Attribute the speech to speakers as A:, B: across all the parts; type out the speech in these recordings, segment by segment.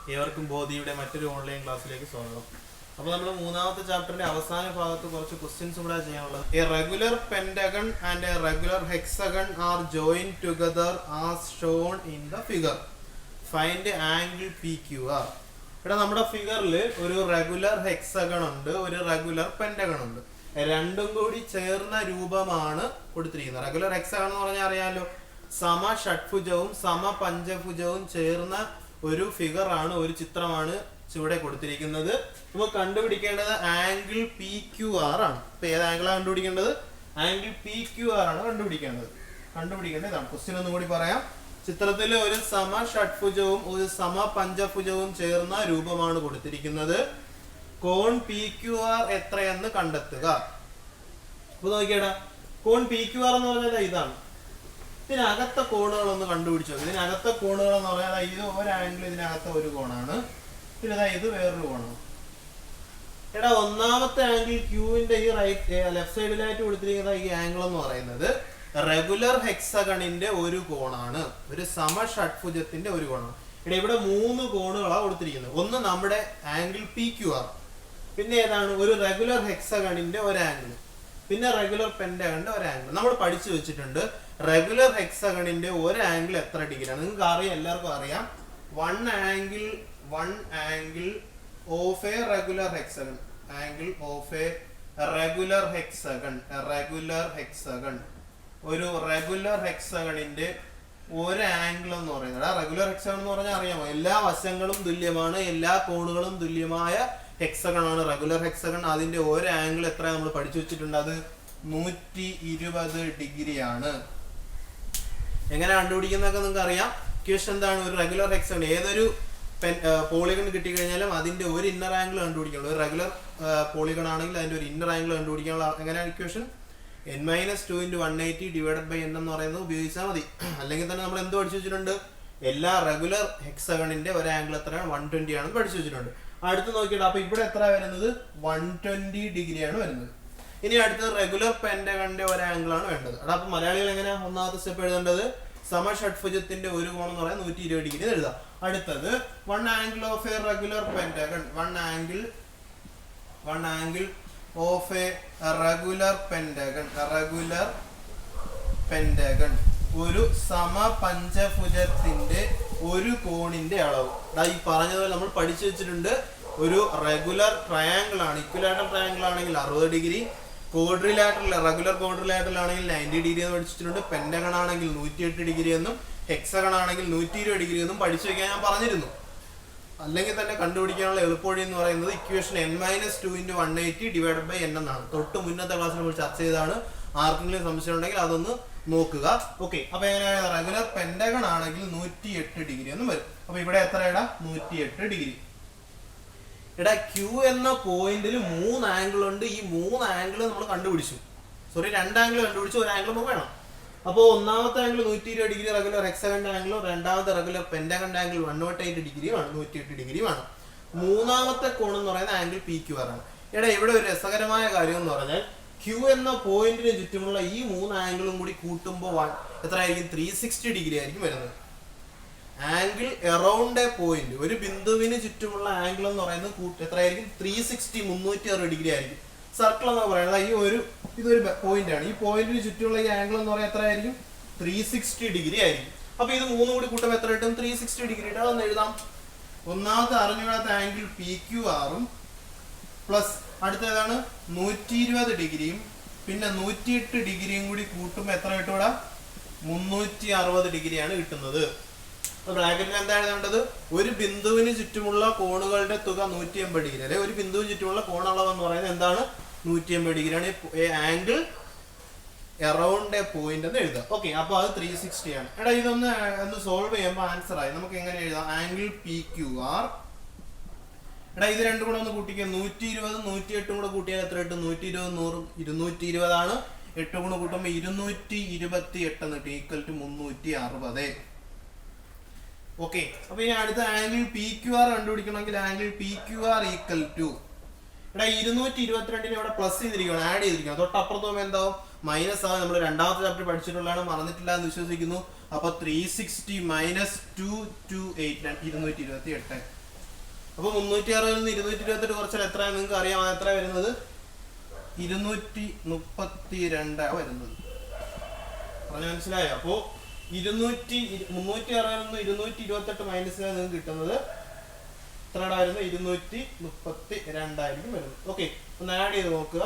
A: ഏവർക്കും ബോധിയുടെ മറ്റൊരു ഓൺലൈൻ ക്ലാസ്സിലേക്ക് സ്വാഗതം. അപ്പോൾ നമ്മൾ മൂന്നാമത്തെ ചാപ്റ്ററിന്റെ അവസാന ഭാഗത്ത് കുറച്ച് ക്വസ്റ്റ്യൻസ് കൂടെ ചെയ്യാനുള്ളത്. A regular pentagon and a regular hexagon are join together as shown in the figure. Find angle P Q R. ഇവിടെ നമ്മുടെ ഫിഗറിൽ ഒരു റെഗുലർ ഹെക്സഗൺ ഉണ്ട്, ഒരു റെഗുലർ പെന്റഗൺ ഉണ്ട്. രണ്ടും കൂടി ചേർന്ന രൂപമാണ് കൊടുത്തിരിക്കുന്നത്. റെഗുലർ ഹെക്സഗൺ എന്ന് പറഞ്ഞാൽ അറിയാമല്ലോ, സമ ഷഡ്ഭുജവും സമ പഞ്ചഭുജവും ചേർന്ന ഒരു ഫിഗർ ആണ്, ഒരു ചിത്രമാണ് ചുവടെ കൊടുത്തിരിക്കുന്നത്. നമുക്ക് കണ്ടുപിടിക്കേണ്ടത് ആംഗിൾ പി ക്യു ആർ ആണ്. ഇപ്പൊ ഏത് ആംഗിളാണ് കണ്ടുപിടിക്കേണ്ടത്? ആംഗിൾ പി ക്യു ആർ ആണ് കണ്ടുപിടിക്കേണ്ടത് ഇതാണ്. ക്വസ്റ്റ്യൻ ഒന്നും കൂടി പറയാം. ചിത്രത്തിൽ ഒരു സമ ഷഡ്ഭുജവും ഒരു സമ പഞ്ചഭുജവും ചേർന്ന രൂപമാണ് കൊടുത്തിരിക്കുന്നത്. കോൺ പി ക്യു ആർ എത്രയെന്ന് കണ്ടെത്തുക. അപ്പൊ നോക്കിയേടാ, കോൺ പി ക്യു ആർ എന്ന് പറഞ്ഞാൽ ഇതാണ്. ഇതിനകത്തെ കോണുകളൊന്ന് കണ്ടുപിടിച്ചോ. ഇതിനകത്തെ കോണുകൾ എന്ന് പറഞ്ഞാൽ ഇത് ഒരു ആംഗിൾ, ഇതിനകത്തെ ഒരു കോണാണ്, പിന്നെ ഇത് വേറൊരു കോണാണ്. എടാ, ഒന്നാമത്തെ ആംഗിൾ ക്യൂവിന്റെ ഈ ലെഫ്റ്റ് സൈഡിലായിട്ട് കൊടുത്തിരിക്കുന്ന ഈ ആംഗിൾ എന്ന് പറയുന്നത് റെഗുലർ ഹെക്സഗണിന്റെ ഒരു കോണാണ്, ഒരു സമ ഷഡ്ഭുജത്തിന്റെ ഒരു കോണാണ്. ഇവിടെ 3 കോണുകളാണ് കൊടുത്തിരിക്കുന്നത്. ഒന്ന് നമ്മുടെ ആംഗിൾ പി ക്യു ആർ, പിന്നെ ഏതാണ് ഒരു റെഗുലർ ഹെക്സഗണിന്റെ ഒരു ആംഗിൾ, പിന്നെ റെഗുലർ പെന്റഗണിന്റെ ഒരു ആംഗിൾ. നമ്മൾ പഠിച്ചു വെച്ചിട്ടുണ്ട് റെഗുലർ ഹെക്സഗണിന്റെ ഒരു ആംഗിൾ എത്ര ഡിഗ്രിയാണ്. നിങ്ങൾക്ക് അറിയാം, എല്ലാവർക്കും അറിയാം. One angle of a regular hexagon, angle of a regular hexagon, ഒരു റെഗുലർ ഹെക്സഗണിന്റെ ഒരു ആംഗിൾ എന്ന് പറയുന്നത്. റെഗുലർ ഹെക്സഗൺ എന്ന് പറഞ്ഞാൽ അറിയാമോ, എല്ലാ വശങ്ങളും തുല്യമാണ്, എല്ലാ കോണുകളും തുല്യമായ ഹെക്സഗൺ ആണ് റെഗുലർ ഹെക്സഗൺ. അതിന്റെ ഒരു ആംഗിൾ എത്ര നമ്മൾ പഠിച്ചു വെച്ചിട്ടുണ്ട്, അത് 120 ഡിഗ്രിയാണ്. എങ്ങനെ കണ്ടുപിടിക്കുന്നതൊക്കെ നിങ്ങൾക്ക് അറിയാം. ക്വസ്റ്റ്യൻ എന്താണ്? ഒരു റെഗുലർ ഹെക്സഗൺ ഏതൊരു പോളിഗൺ കിട്ടിക്കഴിഞ്ഞാലും അതിന്റെ ഒരു ഇന്നർ ആംഗിൾ കണ്ടുപിടിക്കണം. ഒരു റെഗുലർ പോളിഗൺ ആണെങ്കിൽ അതിന്റെ ഒരു ഇന്നർ ആംഗിൾ കണ്ടുപിടിക്കാനുള്ള എങ്ങനെയാണ് equation? n-2 × 180 divided by n എന്ന് പറയുന്നത് ഉപയോഗിച്ചാൽ മതി. അല്ലെങ്കിൽ തന്നെ നമ്മൾ എന്ത് പഠിച്ചു വെച്ചിട്ടുണ്ട്? എല്ലാ റെഗുലർ ഹെക്സഗണിന്റെ ഒരു ആംഗിൾ എത്രയാണ്? 120 ആണെന്ന് പഠിച്ചു വെച്ചിട്ടുണ്ട്. അടുത്ത് നോക്കിയിട്ട് അപ്പൊ ഇവിടെ എത്ര വരുന്നത്? 120 ഡിഗ്രിയാണ് വരുന്നത്. ഇനി അടുത്തത് റെഗുലർ പെന്റഗണിന്റെ ഒരു ആംഗിൾ ആണ് വേണ്ടത്. അപ്പൊ മലയാളികൾ എങ്ങനെയാ ഒന്നാമത്തെ സ്റ്റെപ്പ് എഴുതേണ്ടത്? സമ ഷഡ്ഭുജത്തിന്റെ ഒരു കോണം എന്ന് പറയാൻ 120 ഡിഗ്രി എഴുതാം. അടുത്തത് one angle of a regular pentagon, one angle of a regular pentagon, ഒരു സമ പഞ്ചഭുജത്തിന്റെ ഒരു കോണിന്റെ അളവ്. ഈ പറഞ്ഞതുപോലെ നമ്മൾ പഠിച്ചു വെച്ചിട്ടുണ്ട്. ഒരു റെഗുലർ ട്രയാങ്കിൾ ആണ്, ഇക്വിലാറ്ററൽ ട്രയാങ്കിൾ ആണെങ്കിൽ 60 ഡിഗ്രി, റെഗുലർ ക്വാഡ്രിലാറ്ററൽ ആണെങ്കിൽ 90 ഡിഗ്രി എന്ന് പഠിച്ചിട്ടുണ്ട്. പെന്റഗൺ ആണെങ്കിൽ 108 ഡിഗ്രി എന്നും ഹെക്സഗൺ ആണെങ്കിൽ 120 ഡിഗ്രി എന്നും പഠിച്ചു വെക്കാൻ ഞാൻ പറഞ്ഞിരുന്നു. അല്ലെങ്കിൽ തന്നെ കണ്ടുപിടിക്കാനുള്ള എളുപ്പവഴി എന്ന് പറയുന്നത് equation n-2 × 180 divided by n എന്നാണ്. തൊട്ട് മുന്നത്തെ ക്ലാസ്സിൽ നമ്മൾ ചർച്ച ചെയ്താണ്. ആർക്കെങ്കിലും സംശയം ഉണ്ടെങ്കിൽ അതൊന്ന് നോക്കുക. ഓക്കെ, അപ്പൊ എങ്ങനെയാണ്? റെഗുലർ പെന്റഗൺ ആണെങ്കിൽ 108 ഡിഗ്രി എന്നും വരും. അപ്പൊ ഇവിടെ എത്രയാടാ? 108 ഡിഗ്രി. എടാ, ക്യൂ എന്ന പോയിന്റിൽ 3 ആംഗിൾ ഉണ്ട്. ഈ 3 ആംഗിൾ നമ്മൾ കണ്ടുപിടിച്ചു. 2 ആംഗിൾ കണ്ടുപിടിച്ചു, ഒരു ആംഗിൾ നമുക്ക് വേണം. അപ്പോൾ ഒന്നാമത്തെ ആംഗിൾ 120 ഡിഗ്രി റെഗുലർ ഹെക്സഗൺ ആംഗിളും, രണ്ടാമത്തെ റെഗുലർ പെന്റഗൺ ആംഗിൾ 108 ഡിഗ്രിയുമാണ്, 108 ഡിഗ്രിയുമാണ്. മൂന്നാമത്തെ കോൺ എന്ന് പറയുന്നത് ആംഗിൾ പി ക്യു ആർ ആണ്. എടാ, ഇവിടെ ഒരു രസകരമായ കാര്യം എന്ന് പറഞ്ഞാൽ ക്യൂ എന്ന പോയിന്റിന് ചുറ്റുമുള്ള ഈ 3 ആംഗിളും കൂടി കൂട്ടുമ്പോൾ എത്ര ആയിരിക്കും? 360 ഡിഗ്രി ആയിരിക്കും വരുന്നത്. ആംഗിൾ എറൗണ്ട് എ പോയിന്റ്, ഒരു ബിന്ദുവിന് ചുറ്റുമുള്ള ആംഗിൾ എന്ന് പറയുന്നത് എത്രയായിരിക്കും? 360 ഡിഗ്രി ആയിരിക്കും. സർക്കിൾ എന്ന് പറയുന്നത് ഇതൊരു പോയിന്റ് ആണ്. ഈ പോയിന്റിന് ചുറ്റുമുള്ള ഈ ആംഗിൾ എന്ന് പറയുന്നത് എത്രയായിരിക്കും? 360 ഡിഗ്രി ആയിരിക്കും. അപ്പൊ ഇത് 3 കൂടി കൂട്ടുമ്പോൾ എത്ര കിട്ടും? 360 ഡിഗ്രി. അതൊന്ന് എഴുതാം. ഒന്നാമത്തെ അറിഞ്ഞുകൂടാത്ത ആംഗിൾ പി ക്യു ആറും പ്ലസ് അടുത്തേതാണ് 120 ഡിഗ്രിയും പിന്നെ 108 ഡിഗ്രിയും കൂടി കൂട്ടുമ്പോൾ എത്ര കിട്ടൂടാ? 360 ഡിഗ്രിയാണ് കിട്ടുന്നത്. ബ്രാക്കറ്റിൽ എന്താ എഴുതേണ്ടത്? ഒരു ബിന്ദുവിന് ചുറ്റുമുള്ള കോണുകളുടെ തുക 180 ഡിഗ്രി, അല്ലെ? ഒരു ബിന്ദുവിന് ചുറ്റുമുള്ള കോണളവ് എന്ന് പറയുന്നത് എന്താണ്? 180 ഡിഗ്രിയാണ്. ആംഗിൾ എറൗണ്ട് എ പോയിന്റ് എന്ന് എഴുതാം. ഓക്കെ, അപ്പൊ അത് 360 ആണ്. എടാ, ഇതൊന്ന് സോൾവ് ചെയ്യുമ്പോൾ ആൻസർ ആയി. നമുക്ക് എങ്ങനെ എഴുതാം? Angle P Q R. എടാ, ഇത് രണ്ടും കൂടെ ഒന്ന് കൂട്ടിക്കുക. 120 108 കൂടെ കൂട്ടിയാൽ എത്ര കിട്ടും? 120 100 220 ആണ്. 8 കൂടെ കൂട്ടുമ്പോൾ 228 എന്ന് കിട്ടും, ഈക്വൽ ടു 360. ഓക്കെ, അപ്പൊ ഇനി അടുത്ത ആംഗിൾ പി ക്യു ആർ കണ്ടുപിടിക്കണമെങ്കിൽ angle P Q R equal to, ഇവിടെ 222 ഇവിടെ പ്ലസ് ചെയ്തിരിക്കണം, ആഡ് ചെയ്തിരിക്കണം. തൊട്ടപ്പുറത്തും എന്താവും? മൈനസ് ആവും. നമ്മൾ രണ്ടാമത്തെ ചാപ്റ്റർ പഠിച്ചിട്ടുള്ളതാണ്, മറന്നിട്ടില്ല എന്ന് വിശ്വസിക്കുന്നു. അപ്പൊ 360 - 228 228 അപ്പൊ 360 നിന്ന് 228 കുറച്ചാൽ എത്ര നിങ്ങൾക്ക് അറിയാം, എത്ര വരുന്നത് 232 വരുന്നത്. പറഞ്ഞ മനസ്സിലായോ? അപ്പോ 360 നിന്ന് 228 മൈനസ് നിങ്ങൾക്ക് കിട്ടുന്നത് എത്രയുടെ വരുന്നത് 232 ആയിരിക്കും വരുന്നത്. ഓക്കെ, ഒന്ന് ആഡ് ചെയ്ത് നോക്കുക.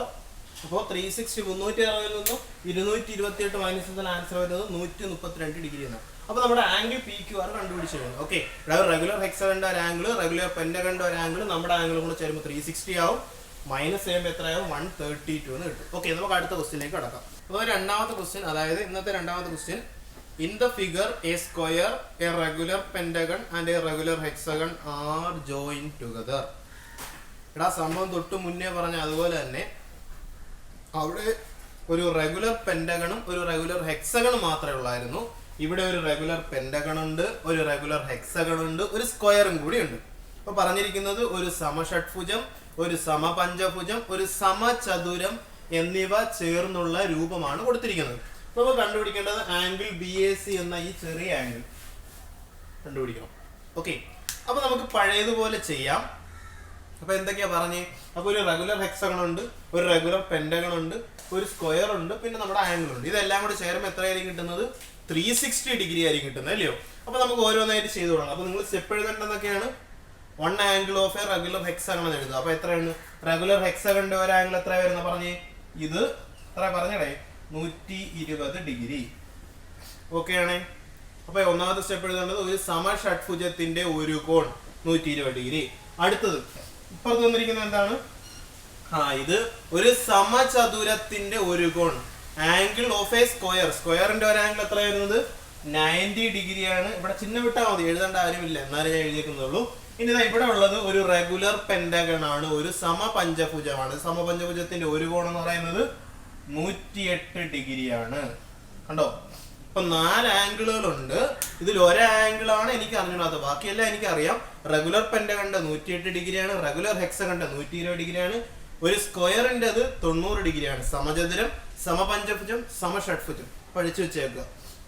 A: അപ്പോൾ 360 360 നിന്നും 228 മൈനസ് ചെയ്താൽ ആൻസർ വരുന്നത് 132 ഡിഗ്രി എന്നാണ്. അപ്പൊ നമ്മുടെ ആംഗിൾ പി ക്യു ആർ കണ്ടുപിടിച്ചു കഴിഞ്ഞു. ഓക്കെ, റെഗുലർ ഹെക്സഗണിന്റെ ഒരു ആംഗിൾ, റെഗുലർ പെന്റഗണിന്റെ ഒരു ആംഗിൾ, നമ്മുടെ ആംഗിളും കൂടെ ചേരുമ്പോൾ 360 ആവും. മൈനസ് ചെയ്യുമ്പോൾ എത്രയാവും? 132 എന്ന് കിട്ടും. ഓക്കെ, നമുക്ക് അടുത്ത ക്വസ്റ്റ്യനിലേക്ക് കടക്കാം. അപ്പോൾ രണ്ടാമത്തെ ക്വസ്റ്റ്യൻ, അതായത് ഇന്നത്തെ രണ്ടാമത്തെ question, in the figure a square, a regular pentagon and a regular hexagon are join together. എടാ സംഭവം തൊട്ട് മുന്നേ പറഞ്ഞ അതുപോലെ തന്നെ അവിടെ ഒരു റെഗുലർ പെന്റഗണും ഒരു റെഗുലർ ഹെക്സഗണും മാത്രമേ ഉള്ളായിരുന്നു. ഇവിടെ ഒരു റെഗുലർ പെന്റഗൺ ഉണ്ട്, ഒരു റെഗുലർ ഹെക്സഗൺ ഉണ്ട്, ഒരു സ്ക്വയറും കൂടി ഉണ്ട്. അപ്പൊ പറഞ്ഞിരിക്കുന്നത് ഒരു സമഷഡ്ഭുജം, ഒരു സമപഞ്ചഭുജം, ഒരു സമചതുരം എന്നിവ ചേർന്നുള്ള രൂപമാണ് കൊടുത്തിരിക്കുന്നത്. അപ്പൊ നമ്മൾ കണ്ടുപിടിക്കേണ്ടത് ആംഗിൾ ബി എ സി എന്ന ഈ ചെറിയ ആംഗിൾ കണ്ടുപിടിക്കണം. ഓക്കെ, അപ്പൊ നമുക്ക് പഴയതുപോലെ ചെയ്യാം. അപ്പൊ എന്തൊക്കെയാ പറഞ്ഞേ? അപ്പൊ ഒരു റെഗുലർ ഹെക്സഗൺ ഉണ്ട്, ഒരു റെഗുലർ പെന്റഗൺ ഉണ്ട്, ഒരു സ്ക്വയർ ഉണ്ട്, പിന്നെ നമ്മുടെ ആംഗിൾ ഉണ്ട്. ഇതെല്ലാം കൂടി ചേരുമ്പോൾ എത്രയായിരിക്കും കിട്ടുന്നത്? 360 ഡിഗ്രി ആയിരിക്കും കിട്ടുന്നത്, അല്ലയോ? അപ്പൊ നമുക്ക് ഓരോന്നായിട്ട് ചെയ്തു തുടങ്ങാം. അപ്പൊ നിങ്ങൾ സ്റ്റെപ്പ് എഴുതേണ്ടതൊക്കെയാണ്. 1 angle of a regular hexagon എന്ന് എഴുതുക. അപ്പൊ എത്രയാണ് റെഗുലർ ഹെക്സഗണിന്റെ ഒരു ആംഗിൾ എത്ര വരുന്ന പറഞ്ഞേ? ഇത് എത്ര പറഞ്ഞടേ? 120 ഡിഗ്രി. ഓക്കെ ആണേ? അപ്പൊ ഒന്നാമത്തെ സ്റ്റെപ്പ് എഴുതേണ്ടത് ഒരു സമഷഡ്ഭുജത്തിന്റെ ഒരു കോൺ 120 ഡിഗ്രി. അടുത്തത് ഇപ്പുറത്ത് വന്നിരിക്കുന്നത് എന്താണ്? ഇത് ഒരു സമചതുരത്തിന്റെ ഒരു കോൺ, ആംഗിൾ ഓഫ് എ സ്ക്വയർ. സ്ക്വയറിന്റെ ഒരു ആംഗിൾ എത്ര വരുന്നത്? 90 ഡിഗ്രിയാണ്. ഇവിടെ ചിഹ്നം വിട്ടാൽ മതി, എഴുതേണ്ട കാര്യമില്ല, എന്നാലും ഞാൻ എഴുതിയേക്കുന്നുള്ളൂ. ഇനി ഇവിടെ ഉള്ളത് ഒരു റെഗുലർ പെന്റഗൺ ആണ്, ഒരു സമപഞ്ചഭുജമാണ്. സമപഞ്ചഭുജത്തിന്റെ ഒരു കോൺ എന്ന് പറയുന്നത് 108 ഡിഗ്രിയാണ്. കണ്ടോ? ഇപ്പൊ 4 ആംഗിളുകളുണ്ട്. ഇതിൽ ഒരു ആംഗിളാണ് എനിക്ക് അറിഞ്ഞൂടാത്തത്, ബാക്കിയെല്ലാം എനിക്കറിയാം. റെഗുലർ പെന്റഗണിന്റെ 108 ഡിഗ്രിയാണ്, റെഗുലർ ഹെക്സഗണിന്റെ 120 ഡിഗ്രിയാണ്, ഒരു സ്ക്വയറിന്റെ 90 ഡിഗ്രിയാണ്. സമചതുരം, സമപഞ്ചഭുജം, സമഷഡ്ഭുജം പഠിച്ചു വെച്ചേക്കുക.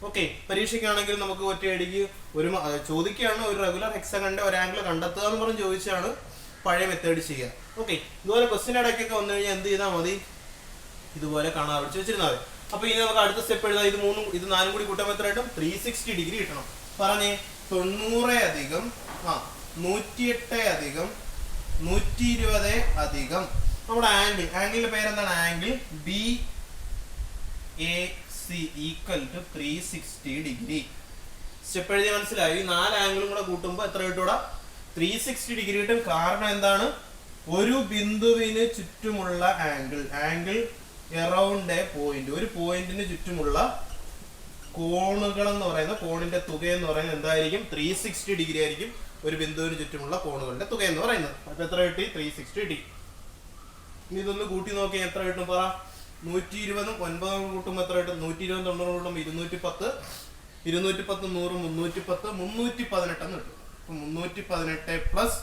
A: ഓക്കെ, പരീക്ഷയ്ക്കാണെങ്കിൽ നമുക്ക് ഒറ്റയടിക്ക് ഒരു ചോദിക്കുകയാണ് ഒരു റെഗുലർ ഹെക്സഗണിന്റെ ഒരു ആംഗിൾ കണ്ടെത്തുക എന്ന് പറഞ്ഞ് ചോദിച്ചാണ് പഴയ മെത്തേഡ് ചെയ്യുക. ഓക്കെ, ഇതുപോലെ ക്വസ്റ്റ്യൻ ഇടയ്ക്കൊക്കെ വന്നു കഴിഞ്ഞാൽ എന്ത് ചെയ്താൽ മതി? ഇതുപോലെ കാണാൻ പഠിച്ചു വെച്ചിരുന്നാൽ മതി. അപ്പൊ ഇനി നമുക്ക് അടുത്ത സ്റ്റെപ്പ് എഴുതാം. ഇത് 4 കൂടി കൂട്ടുമ്പോൾ എത്രയായിട്ടും 360 ഡിഗ്രി കിട്ടണം. പറഞ്ഞേ 90 അധികം 108 അധികം 120 അധികം നമ്മുടെ ആംഗിളിന്റെ പേരെന്താണ്? Angle B A C equal to 360 degree. Step എഴുതി മനസ്സിലായി? ഈ 4 ആംഗിളും കൂടെ കൂട്ടുമ്പോൾ എത്ര കിട്ടൂടാ? 360 ഡിഗ്രി കിട്ടും. കാരണം എന്താണ്? ഒരു ബിന്ദുവിന് ചുറ്റുമുള്ള ആംഗിൾ എറൗണ്ട് എ പോയിന്റ്, ഒരു പോയിന്റിന് ചുറ്റുമുള്ള കോണുകൾ എന്ന് പറയുന്ന കോണിന്റെ തുക എന്ന് പറയുന്നത് എന്തായിരിക്കും? 360 ഡിഗ്രി ആയിരിക്കും ഒരു ബിന്ദുവിന് ചുറ്റുമുള്ള കോണുകളുടെ തുക എന്ന് പറയുന്നത്. അപ്പൊ എത്ര കിട്ടി? 360 ഡിഗ്രി. ഇനി ഇതൊന്ന് കൂട്ടി നോക്കി എത്ര കിട്ടും പറ? 120 9 കൂട്ടുമ്പോൾ എത്ര കിട്ടും? 120 90 കൂട്ടുമ്പോൾ 210, 210 100 310, 318 എന്ന് കിട്ടും. 318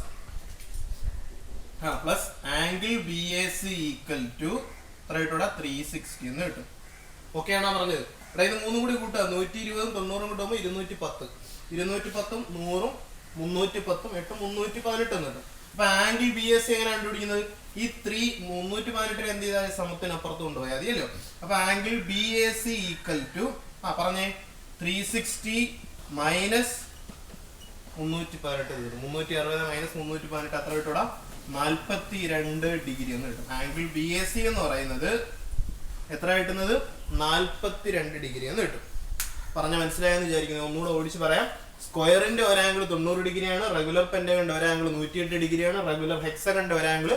A: plus angle B A C equal to എത്ര കിട്ടൂടാ? 360 എന്ന് കിട്ടും. ഓക്കെ ആണോ പറഞ്ഞത്? അതായത് 3 കൂടി കൂട്ടുക, 120 90 കൂട്ടുമ്പോൾ 210, 210 100 310 8 318 എന്ന് കിട്ടും. അപ്പൊ ആംഗിൾ ബി എസ് സി എങ്ങനെ കണ്ടുപിടിക്കുന്നത്? ഈ 318 എന്ത് ചെയ്താൽ സമത്തിനപ്പുറത്ത് കൊണ്ടുപോയാൽ മതിയല്ലോ. അപ്പൊ angle B A C equal to പറഞ്ഞേ 360 മൈനസ് 318 കിട്ടും. 360 മൈനസ് 318 അത്ര കിട്ടൂടാ? 42 ഡിഗ്രി എന്ന് കിട്ടും. ആംഗിൾ ബി എ സി എന്ന് പറയുന്നത് എത്ര കിട്ടുന്നത്? 42 ഡിഗ്രി എന്ന് കിട്ടും. പറഞ്ഞ മനസ്സിലായെന്ന് വിചാരിക്കുന്നത്. ഒന്നുകൂടെ ഓടിച്ച് പറയാം. സ്ക്വയറിന്റെ ഒരു ആംഗിൾ 90 ഡിഗ്രിയാണ്, റെഗുലർ പെന്റഗണിന്റെ ഒരു ആംഗിൾ 108 ഡിഗ്രിയാണ്, റെഗുലർ ഹെക്സഗണിന്റെ ഒരു ആംഗിൾ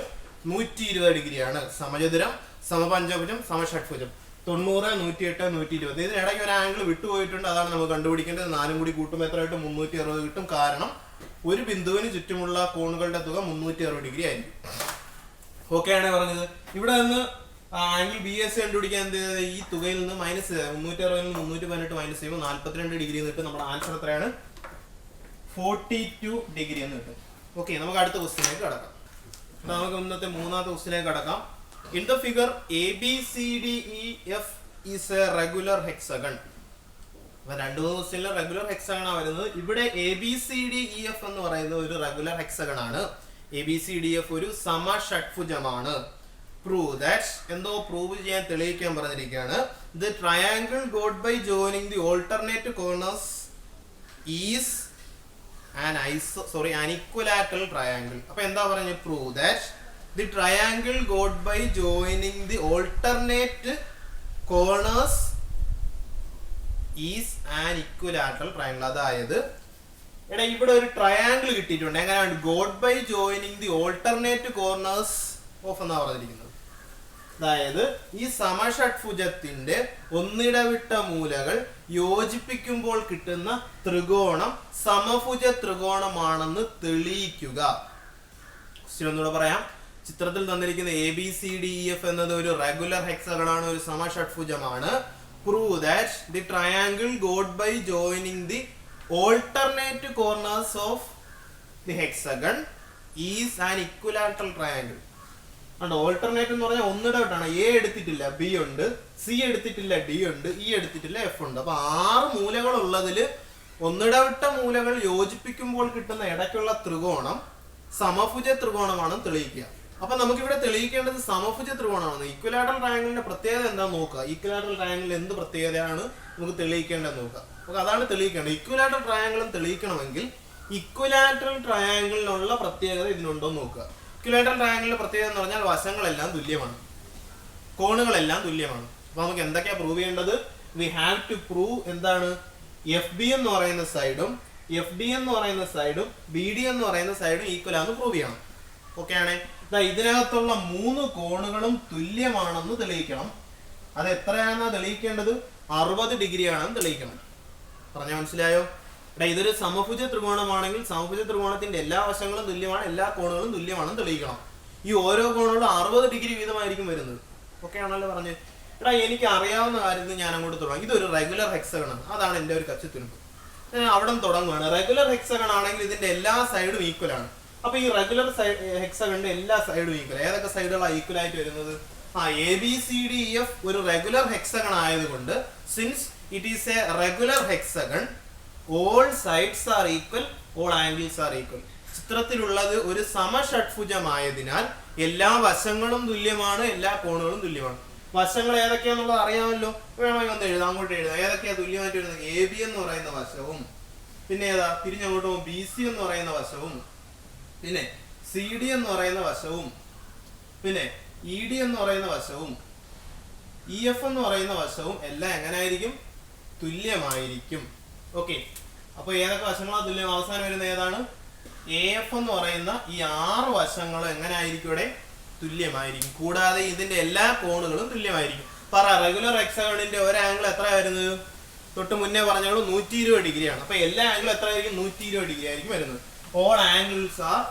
A: 120 ഡിഗ്രിയാണ്. സമചതുരം, സമപഞ്ചഭുജം, സമഷഡ്ഭുജം 90 108 120. ഇതിനിടയ്ക്ക് ഒരു ആംഗിൾ വിട്ടുപോയിട്ടുണ്ട്, അതാണ് നമ്മൾ കണ്ടുപിടിക്കേണ്ടത്. 4 കൂടി കൂട്ടുമ്പോൾ എത്രയായിട്ട് 360 കിട്ടും. കാരണം ഒരു ബിന്ദുവിന് ചുറ്റുമുള്ള കോണുകളുടെ തുക 360 ഡിഗ്രി ആയിരിക്കും. ഓക്കെ ആണ് പറഞ്ഞത്. ഇവിടെ നിന്ന് ആംഗിൾ ബി എസ് കണ്ടുപിടിക്കാൻ എന്ത് ചെയ്തത്? ഈ തുകയിൽ നിന്ന് മൈനസ് 360 നിന്ന് 318 മൈനസ് ചെയ്യുമ്പോൾ 42 ഡിഗ്രി എന്ന് കിട്ടും. നമ്മുടെ ആൻസർ എത്രയാണ്? 42 ഡിഗ്രി എന്ന് കിട്ടും. ഓക്കെ, നമുക്ക് അടുത്ത ക്വസ്റ്റ്യനിലേക്ക് കടക്കാം. നമുക്ക് ഇന്നത്തെ മൂന്നാമത്തെ ക്വസ്റ്റ്യനിലേക്ക് കടക്കാം. In the figure A B C D E F is a regular hexagon. അപ്പൊ 2-3 ക്വസ്റ്റ്യനിൽ റെഗുലർ ഹെക്സഗൺ ആണ് വരുന്നത്. ഇവിടെ A B C D E F എന്ന് പറയുന്നത് ഒരു റെഗുലർ ഹെക്സഗൺ ആണ്. ABCDF ഒരു സമഷഡ്ഭുജമാണ്. പ്രൂവ് ദാറ്റ്, എന്തോ പ്രൂവ് ചെയ്യാൻ തെളിയിക്കാൻ പറഞ്ഞിരിക്കുകയാണ്. The triangle got by joining the alternate corners is an equilateral triangle. അപ്പൊ എന്താ പറഞ്ഞത്? Prove that the triangle got by joining the alternate corners is an equilateral triangle. അതായത് എടാ ഇവിടെ ഒരു ട്രയാങ്കിൾ കിട്ടിയിട്ടുണ്ട്. എങ്ങനെയാണ്? Got by joining the alternate corners of എന്നാ പറഞ്ഞിരിക്കുന്നത്. അതായത് ഈ സമഷഡ്ഭുജത്തിന്റെ ഒന്നിടവിട്ട മൂലകൾ യോജിപ്പിക്കുമ്പോൾ കിട്ടുന്ന ത്രികോണം സമഭുജ ത്രികോണമാണെന്ന് തെളിയിക്കുക. ഒന്നുകൂടെ പറയാം. ചിത്രത്തിൽ തന്നിരിക്കുന്ന ABCDEF എന്നത് ഒരു റെഗുലർ ഹെക്സഗൺ ആണ്, ഒരു സമഷഡ്ഭുജമാണ്. Prove that the triangle got by joining the alternate corners of the hexagon is an equilateral triangle. Alternate എന്ന് പറഞ്ഞാൽ ഒന്നിടവിട്ടാണ്. A എടുത്തിട്ടില്ല, B ഉണ്ട്, C എടുത്തിട്ടില്ല, D ഉണ്ട്, E എടുത്തിട്ടില്ല, F ഉണ്ട്. അപ്പൊ 6 മൂലകൾ ഉള്ളതിൽ ഒന്നിടവിട്ട മൂലകൾ യോജിപ്പിക്കുമ്പോൾ കിട്ടുന്ന ഇടയ്ക്കുള്ള ത്രികോണം സമഭുജ ത്രികോണമാണെന്ന് തെളിയിക്കുക. അപ്പൊ നമുക്കിവിടെ തെളിയിക്കേണ്ടത് സമഭുജ ത്രികോണമാണ്. ഇക്വലാറ്ററൽ ട്രയാങ്കിളിന്റെ പ്രത്യേകത എന്താണെന്ന് നോക്കുക. ഇക്വലാറ്ററൽ ട്രയാങ്കിളിൽ എന്ത് പ്രത്യേകതയാണ് നമുക്ക് തെളിയിക്കേണ്ടത് നോക്കുക. അപ്പൊ അതാണ് തെളിയിക്കേണ്ടത്. ഇക്വലാറ്ററൽ ട്രയാങ്കിളും തെളിയിക്കണമെങ്കിൽ ഇക്വലാറ്ററൽ ട്രയാങ്കിളിനുള്ള പ്രത്യേകത ഇതിനുണ്ടോ എന്ന് നോക്കുക. ഇക്വലാറ്ററൽ ട്രയാങ്കിളിന്റെ പ്രത്യേകത എന്ന് പറഞ്ഞാൽ വശങ്ങളെല്ലാം തുല്യമാണ്, കോണുകളെല്ലാം തുല്യമാണ്. അപ്പൊ നമുക്ക് എന്തൊക്കെയാ പ്രൂവ് ചെയ്യേണ്ടത്? വി ഹാവ് ടു പ്രൂവ് എന്താണ്? FB എന്ന് പറയുന്ന സൈഡും FD എന്ന് പറയുന്ന സൈഡും BD എന്ന് പറയുന്ന സൈഡും ഈക്വൽ ആണെന്ന് പ്രൂവ് ചെയ്യണം. ഓക്കെ ആണേ? ഇതിനകത്തുള്ള 3 കോണുകളും തുല്യമാണെന്ന് തെളിയിക്കണം. അത് എത്രയാണെന്നാ തെളിയിക്കേണ്ടത്? 60 ഡിഗ്രി ആണെന്ന് തെളിയിക്കണം. പറഞ്ഞാൽ മനസ്സിലായോ? ഇതൊരു സമഭുജ ത്രികോണമാണെങ്കിൽ സമഭുജ ത്രികോണത്തിന്റെ എല്ലാ വശങ്ങളും തുല്യമാണ്, എല്ലാ കോണുകളും തുല്യമാണെന്ന് തെളിയിക്കണം. ഈ ഓരോ കോണുകളും 60 ഡിഗ്രി വീതമായിരിക്കും വരുന്നത്. ഓക്കെ ആണല്ലോ പറഞ്ഞത്? എനിക്ക് അറിയാവുന്ന കാര്യത്തിൽ ഞാൻ അങ്ങോട്ട് തുടങ്ങാം. ഇതൊരു റെഗുലർ ഹെക്സഗൺ ആണ്. അതാണ് എൻ്റെ ഒരു കച്ചിത്തുരുമ്പ്. അവിടെ തുടങ്ങുകയാണ്. റെഗുലർ ഹെക്സഗൺ ആണെങ്കിൽ ഇതിന്റെ എല്ലാ സൈഡും ഈക്വൽ ആണ്. അപ്പൊ ഈ റെഗുലർ ഹെക്സഗണിന്റെ എല്ലാ സൈഡും ഈക്വൽ. ഏതൊക്കെ സൈഡുകളാണ് ഈക്വൽ ആയിട്ട് വരുന്നത്? ABCDEF ഒരു റെഗുലർ ഹെക്സഗൺ ആയതുകൊണ്ട് since it is a regular hexagon all sides are equal, all angles are equal. ചിത്രത്തിലുള്ളത് ഒരു സമഷഡ്ഭുജമായതിനാൽ എല്ലാ വശങ്ങളും തുല്യമാണ്, എല്ലാ കോണുകളും തുല്യമാണ്. വശങ്ങൾ ഏതൊക്കെയാന്നുള്ളത് അറിയാമല്ലോ. വേണമെങ്കിൽ ഒന്ന് എഴുതാം, അങ്ങോട്ട് എഴുതാം. ഏതൊക്കെയാ തുല്യമായിട്ട് വരുന്നത്? AB എന്ന് പറയുന്ന വശവും, പിന്നെ ഏതാ തിരിഞ്ഞങ്ങോട്ട് പോകും BC എന്ന് പറയുന്ന വശവും, പിന്നെ CD എന്ന് പറയുന്ന വശവും, പിന്നെ ED എന്ന് പറയുന്ന വശവും, EF എന്ന് പറയുന്ന വശവും എല്ലാം എങ്ങനെയായിരിക്കും? തുല്യമായിരിക്കും. ഓക്കെ, അപ്പൊ ഏതൊക്കെ വശങ്ങളാ തുല്യം? അവസാനം വരുന്ന ഏതാണ്? AF എന്ന് പറയുന്ന ഈ 6 വശങ്ങളും എങ്ങനെ ആയിരിക്കും? ഇവിടെ തുല്യമായിരിക്കും. കൂടാതെ ഇതിന്റെ എല്ലാ കോണുകളും തുല്യമായിരിക്കും. പറ, റെഗുലർ ഹെക്സഗണിന്റെ ഒരു ആംഗിൾ എത്ര വരുന്നത്? തൊട്ട് മുന്നേ പറഞ്ഞോളൂ 120 ഡിഗ്രിയാണ്. അപ്പൊ എല്ലാ ആംഗിളും എത്ര ആയിരിക്കും? 120 ഡിഗ്രി ആയിരിക്കും വരുന്നത്. all angles are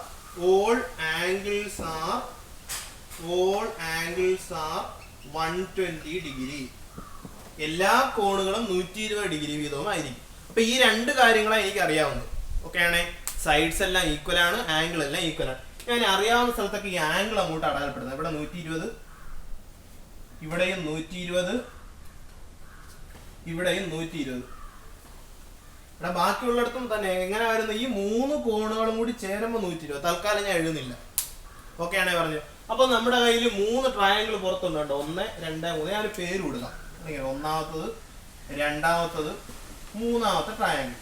A: 120 degree. എല്ലാ കോണുകളും 120 ഡിഗ്രി വീതവും ആയിരിക്കും. അപ്പൊ ഈ 2 കാര്യങ്ങളാണ് എനിക്ക് അറിയാവുന്നത്. ഓക്കെ ആണേ? സൈഡ്സ് എല്ലാം ഈക്വൽ ആണ്, ആംഗിൾ എല്ലാം ഈക്വൽ ആണ്. ഞാൻ അറിയാവുന്ന സ്ഥലത്തൊക്കെ ഈ ആംഗിൾ അങ്ങോട്ട് അടയാളപ്പെടുന്നത്. ഇവിടെ 120, ഇവിടെയും 120, ഇവിടെയും 120. ഇവിടെ ബാക്കിയുള്ളിടത്തും തന്നെ എങ്ങനെ വരുന്നത്? ഈ 3 കോണുകളും കൂടി ചേരുമ്പോൾ 120. തൽക്കാലം ഞാൻ എഴുതുന്നില്ല. ഓക്കെ ആണേ പറഞ്ഞു? അപ്പൊ നമ്മുടെ കയ്യിൽ 3 ട്രയാങ്കിൾ പുറത്തുണ്ടോ? 1, 2, 3. ഞാൻ പേര് കൊടുക്കാം. ഒന്നാമത്തത്, രണ്ടാമത്തത്, മൂന്നാമത്തെ ട്രയാങ്കിൾ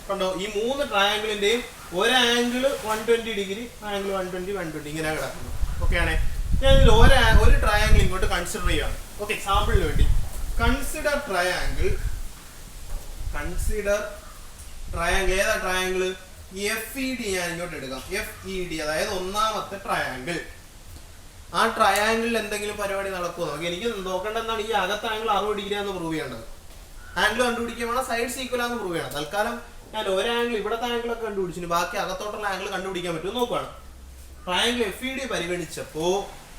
A: കണ്ടോ? ഈ 3 ട്രയാങ്കിളിന്റെയും ഒരു ആംഗിൾ 120 ഡിഗ്രി, ആംഗിൾ 120, 120 ഇങ്ങനെ കിടക്കുന്നു. ഓക്കെ ആണേ? ഞാൻ ഇതിൽ ഒരു ട്രയാങ്കിൾ ഇങ്ങോട്ട് കൺസിഡർ ചെയ്യാണ്. ഓക്കെ, എക്സാമ്പിളിന് വേണ്ടി കൺസിഡർ ട്രയാങ്കിൾ. ഏതാ ട്രയാങ്കിൾ? FED ഞാൻ ഇങ്ങോട്ട് എടുക്കാം. FED അതായത് ഒന്നാമത്തെ ട്രയാങ്കിൾ. ആ ട്രയാങ്കിളിൽ എന്തെങ്കിലും പരിപാടി നടക്കുമോ നോക്കി. എനിക്ക് നോക്കേണ്ടതാണ് ഈ അകത്ത് ആംഗിൾ 60 ഡിഗ്രി ആണെന്ന് പ്രൂവ് ചെയ്യേണ്ടത്. ആംഗിൾ കണ്ടുപിടിക്കാൻ വേണം, സൈഡ്സ് ഈക്വൽ ആണെന്ന് പ്രൂവ് ചെയ്യണം. തൽക്കാലം ഞാൻ ഒരു ആംഗിൾ, ഇവിടത്തെ ആംഗിളൊക്കെ കണ്ടുപിടിച്ചു, ബാക്കി അകത്തോട്ടുള്ള ആംഗിൾ കണ്ടുപിടിക്കാൻ പറ്റും നോക്കുവാണ്. ട്രയാങ്കിൾ FED പരിഗണിച്ചപ്പോ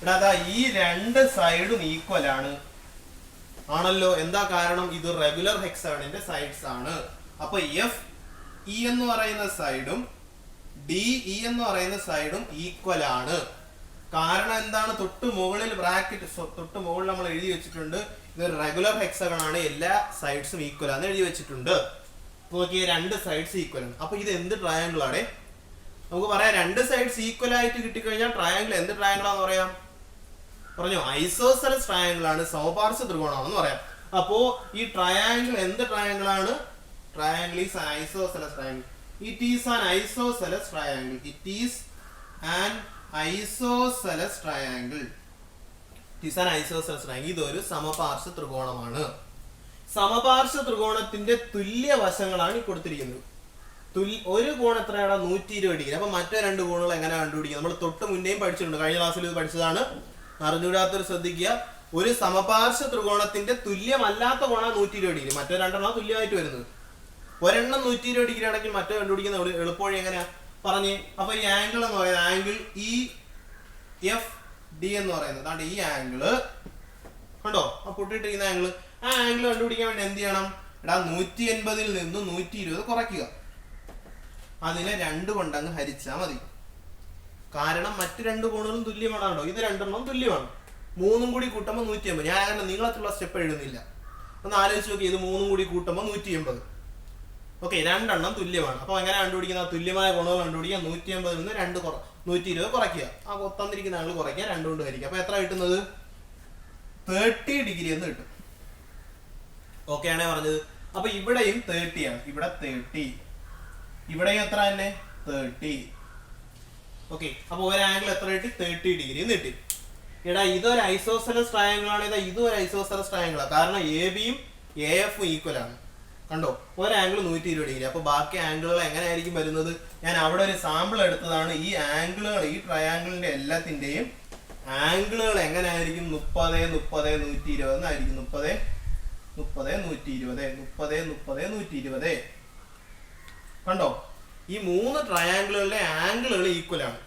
A: ഇവിടെ ഈ 2 സൈഡും ഈക്വൽ ആണല്ലോ. എന്താ കാരണം? ഇത് റെഗുലർ ഹെക്സഗണിന്റെ സൈഡ്സ് ആണ്. അപ്പൊ FE എന്ന് പറയുന്ന സൈഡും DE എന്ന് പറയുന്ന സൈഡും ഈക്വൽ ആണ്. കാരണം എന്താണ്? തൊട്ട് മുകളിൽ ബ്രാക്കറ്റ്, തൊട്ട് മുകളിൽ നമ്മൾ എഴുതി വെച്ചിട്ടുണ്ട് ഇത് റെഗുലർ ഹെക്സഗൺ ആണ്, എല്ലാ സൈഡ്സും ഈക്വൽ ആണെന്ന് എഴുതി വെച്ചിട്ടുണ്ട്. നോക്കിയ 2 സൈഡ്സ് ഈക്വൽ ആണ്. അപ്പൊ ഇത് എന്ത് ട്രയാങ്കിൾ ആണ്? നമുക്ക് പറയാം രണ്ട് സൈഡ്സ് ഈക്വൽ ആയിട്ട് കിട്ടിക്കഴിഞ്ഞാൽ ട്രയാങ്കിൾ എന്ത് ട്രയാങ്കിൾ ആണെന്ന് പറയാം? പറഞ്ഞു ഐസോസെലസ് ട്രയാങ്കിൾ ആണ്, സമപാർശ്വ ത്രികോണമാണെന്ന് പറയാം. അപ്പോ ഈ ട്രയാങ്കിൾ എന്ത് ട്രയാങ്കിൾ ആണ്? Triangle is an isosceles triangle. It is an isosceles triangle. It is an isosceles triangle. It is an isosceles triangle. ഇതൊരു സമപാർശ്വ ത്രികോണമാണ്. സമപാർശ്വ ത്രികോണത്തിന്റെ തുല്യ വശങ്ങളാണ് ഈ കൊടുത്തിരിക്കുന്നത്. ഒരു കോൺ എത്രയാണ്? 120 ഡിഗ്രി. അപ്പൊ മറ്റേ രണ്ട് കോണുകൾ എങ്ങനെ കണ്ടുപിടിക്കുക? നമ്മൾ തൊട്ട് മുന്നേയും പഠിച്ചിട്ടുണ്ട്, കഴിഞ്ഞ ക്ലാസ്സിൽ ഇത് പഠിച്ചതാണ്. അറിഞ്ഞുകൂടാത്തൊരു ശ്രദ്ധിക്കുക. ഒരു സമപാർശ്വ ത്രികോണത്തിന്റെ തുല്യമല്ലാത്ത കോണാണ് 120 ഡിഗ്രി. മറ്റേ രണ്ടെണ്ണം തുല്യമായിട്ട് വരുന്നത്. ഒരെണ്ണം 120 ഡിഗ്രി ആണെങ്കിൽ മറ്റേ കണ്ടുപിടിക്കുന്ന എളുപ്പവഴി എങ്ങനെയാ പറഞ്ഞേ? അപ്പൊ ഈ ആംഗിൾ എന്ന് പറയുന്നത് ആംഗിൾ EFD എന്ന് പറയുന്നത് അതാണ്. ഈ ആംഗിള് കണ്ടോ, ആ പൊട്ടിയിട്ടിരിക്കുന്ന ആംഗിള്, ആ ആംഗിൾ കണ്ടുപിടിക്കാൻ വേണ്ടി എന്ത് ചെയ്യണം? 180 നിന്ന് 120 കുറയ്ക്കുക. അതിനെ 2 കൊണ്ടങ്ങ് ഹരിച്ചാൽ മതി. കാരണം മറ്റു രണ്ട് കോണുകളും തുല്യമാണോ? ഇത് രണ്ടെണ്ണം തുല്യമാണ്. 3 കൂടി കൂട്ടുമ്പോൾ 180. ഞാൻ അങ്ങനെ നീളത്തിലുള്ള സ്റ്റെപ്പ് എഴുതുന്നില്ല. ഒന്ന് ആലോചിച്ച് നോക്കി. ഇത് 3 കൂടി കൂട്ടുമ്പോൾ 180. ഓക്കെ, രണ്ടെണ്ണം തുല്യമാണ്. അപ്പൊ എങ്ങനെ കണ്ടുപിടിക്കുന്ന? തുല്യമായ കോണുകൾ കണ്ടുപിടിക്കുക. 180 നിന്ന് 120 കുറയ്ക്കുക. ആ തന്നിരിക്കുന്ന ആംഗിൾ കുറയ്ക്കുക, 2 കൊണ്ട് ഹരിക്കുക. അപ്പൊ എത്ര കിട്ടുന്നത്? 30 ഡിഗ്രി എന്ന് കിട്ടും. ഓക്കെ ആണേ പറഞ്ഞത്. അപ്പൊ ഇവിടെയും 30 ആണ്. ഇവിടെ 30, ഇവിടെയും എത്ര തന്നെ? 30. ഓക്കെ, അപ്പൊ ഒരു ആംഗിൾ എത്ര കിട്ടി? 30 ഡിഗ്രി എന്ന് കിട്ടി. ഇതൊരു ഐസോസെലസ് ട്രയാങ്കിൾ ആണ്. ഇതും ഒരു ഐസോസെലസ് ട്രയാങ്കിൾ ആണ്. കാരണം ABയും AFും ഈക്വൽ ആണ്. കണ്ടോ, ഒരു ആംഗിൾ 120 ഡിഗ്രി. അപ്പൊ ബാക്കി ആംഗിളുകൾ എങ്ങനെയായിരിക്കും വരുന്നത്? ഞാൻ അവിടെ ഒരു സാമ്പിൾ എടുത്തതാണ്. ഈ ആംഗിളുകൾ, ഈ ട്രയാങ്കിളിന്റെ എല്ലാത്തിന്റെയും ആംഗിളുകൾ എങ്ങനെയായിരിക്കും? 30, 30, 120 എന്നായിരിക്കും. 30, 30, 120, 30, 30, 120. കണ്ടോ, ഈ 3 ട്രയാങ്കിളുകളുടെ ആംഗിളുകൾ ഈക്വൽ ആണ്.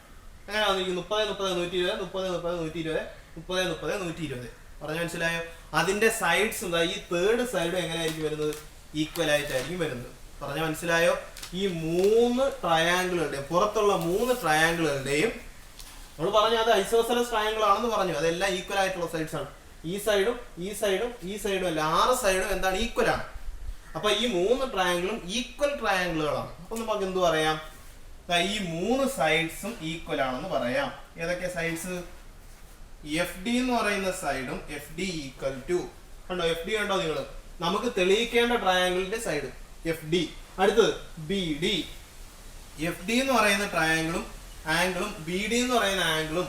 A: എങ്ങനെയാ 30, 30, 120, 30, 30, 120, 30, 30, 120. പറഞ്ഞു മനസ്സിലായോ? അതിന്റെ സൈഡ്സ് എന്താ? ഈ തേർഡ് സൈഡും എങ്ങനെയായിരിക്കും വരുന്നത്? ഈക്വൽ ആയിട്ടായിരിക്കും വരുന്നത്. പറഞ്ഞ മനസ്സിലായോ? ഈ 3 ട്രയാങ്കിളുകളുടെയും പുറത്തുള്ള 3 ട്രയാങ്കിളുകളുടെയും നമ്മൾ പറഞ്ഞു അത് ഐസോസെലസ് ട്രയാങ്കിൾ ആണെന്ന് പറഞ്ഞു. അതെല്ലാം ഈക്വൽ ആയിട്ടുള്ള സൈഡ്സ് ആണ്. ഈ സൈഡും ഈ സൈഡും ഈ സൈഡും അല്ല, 6 സൈഡും എന്താണ്? ഈക്വൽ ആണ്. അപ്പൊ ഈ 3 ട്രയാങ്കിളും ഈക്വൽ ട്രയാങ്കിളുകളാണ്. അപ്പൊ നമുക്ക് എന്ത് പറയാം? ഈ 3 സൈഡ്സും ഈക്വൽ ആണെന്ന് പറയാം. ഏതൊക്കെ സൈഡ്സ്? FD എന്ന് പറയുന്ന സൈഡും FD ഈക്വൽ ടു, കണ്ടോ FD കണ്ടോ നിങ്ങൾ? നമുക്ക് തെളിയിക്കേണ്ട ട്രയാങ്കിളിന്റെ സൈഡ് FD. അടുത്തത് BD. FD എന്ന് പറയുന്ന ട്രയാങ്കിളും ആംഗിളും BD എന്ന് പറയുന്ന ആംഗിളും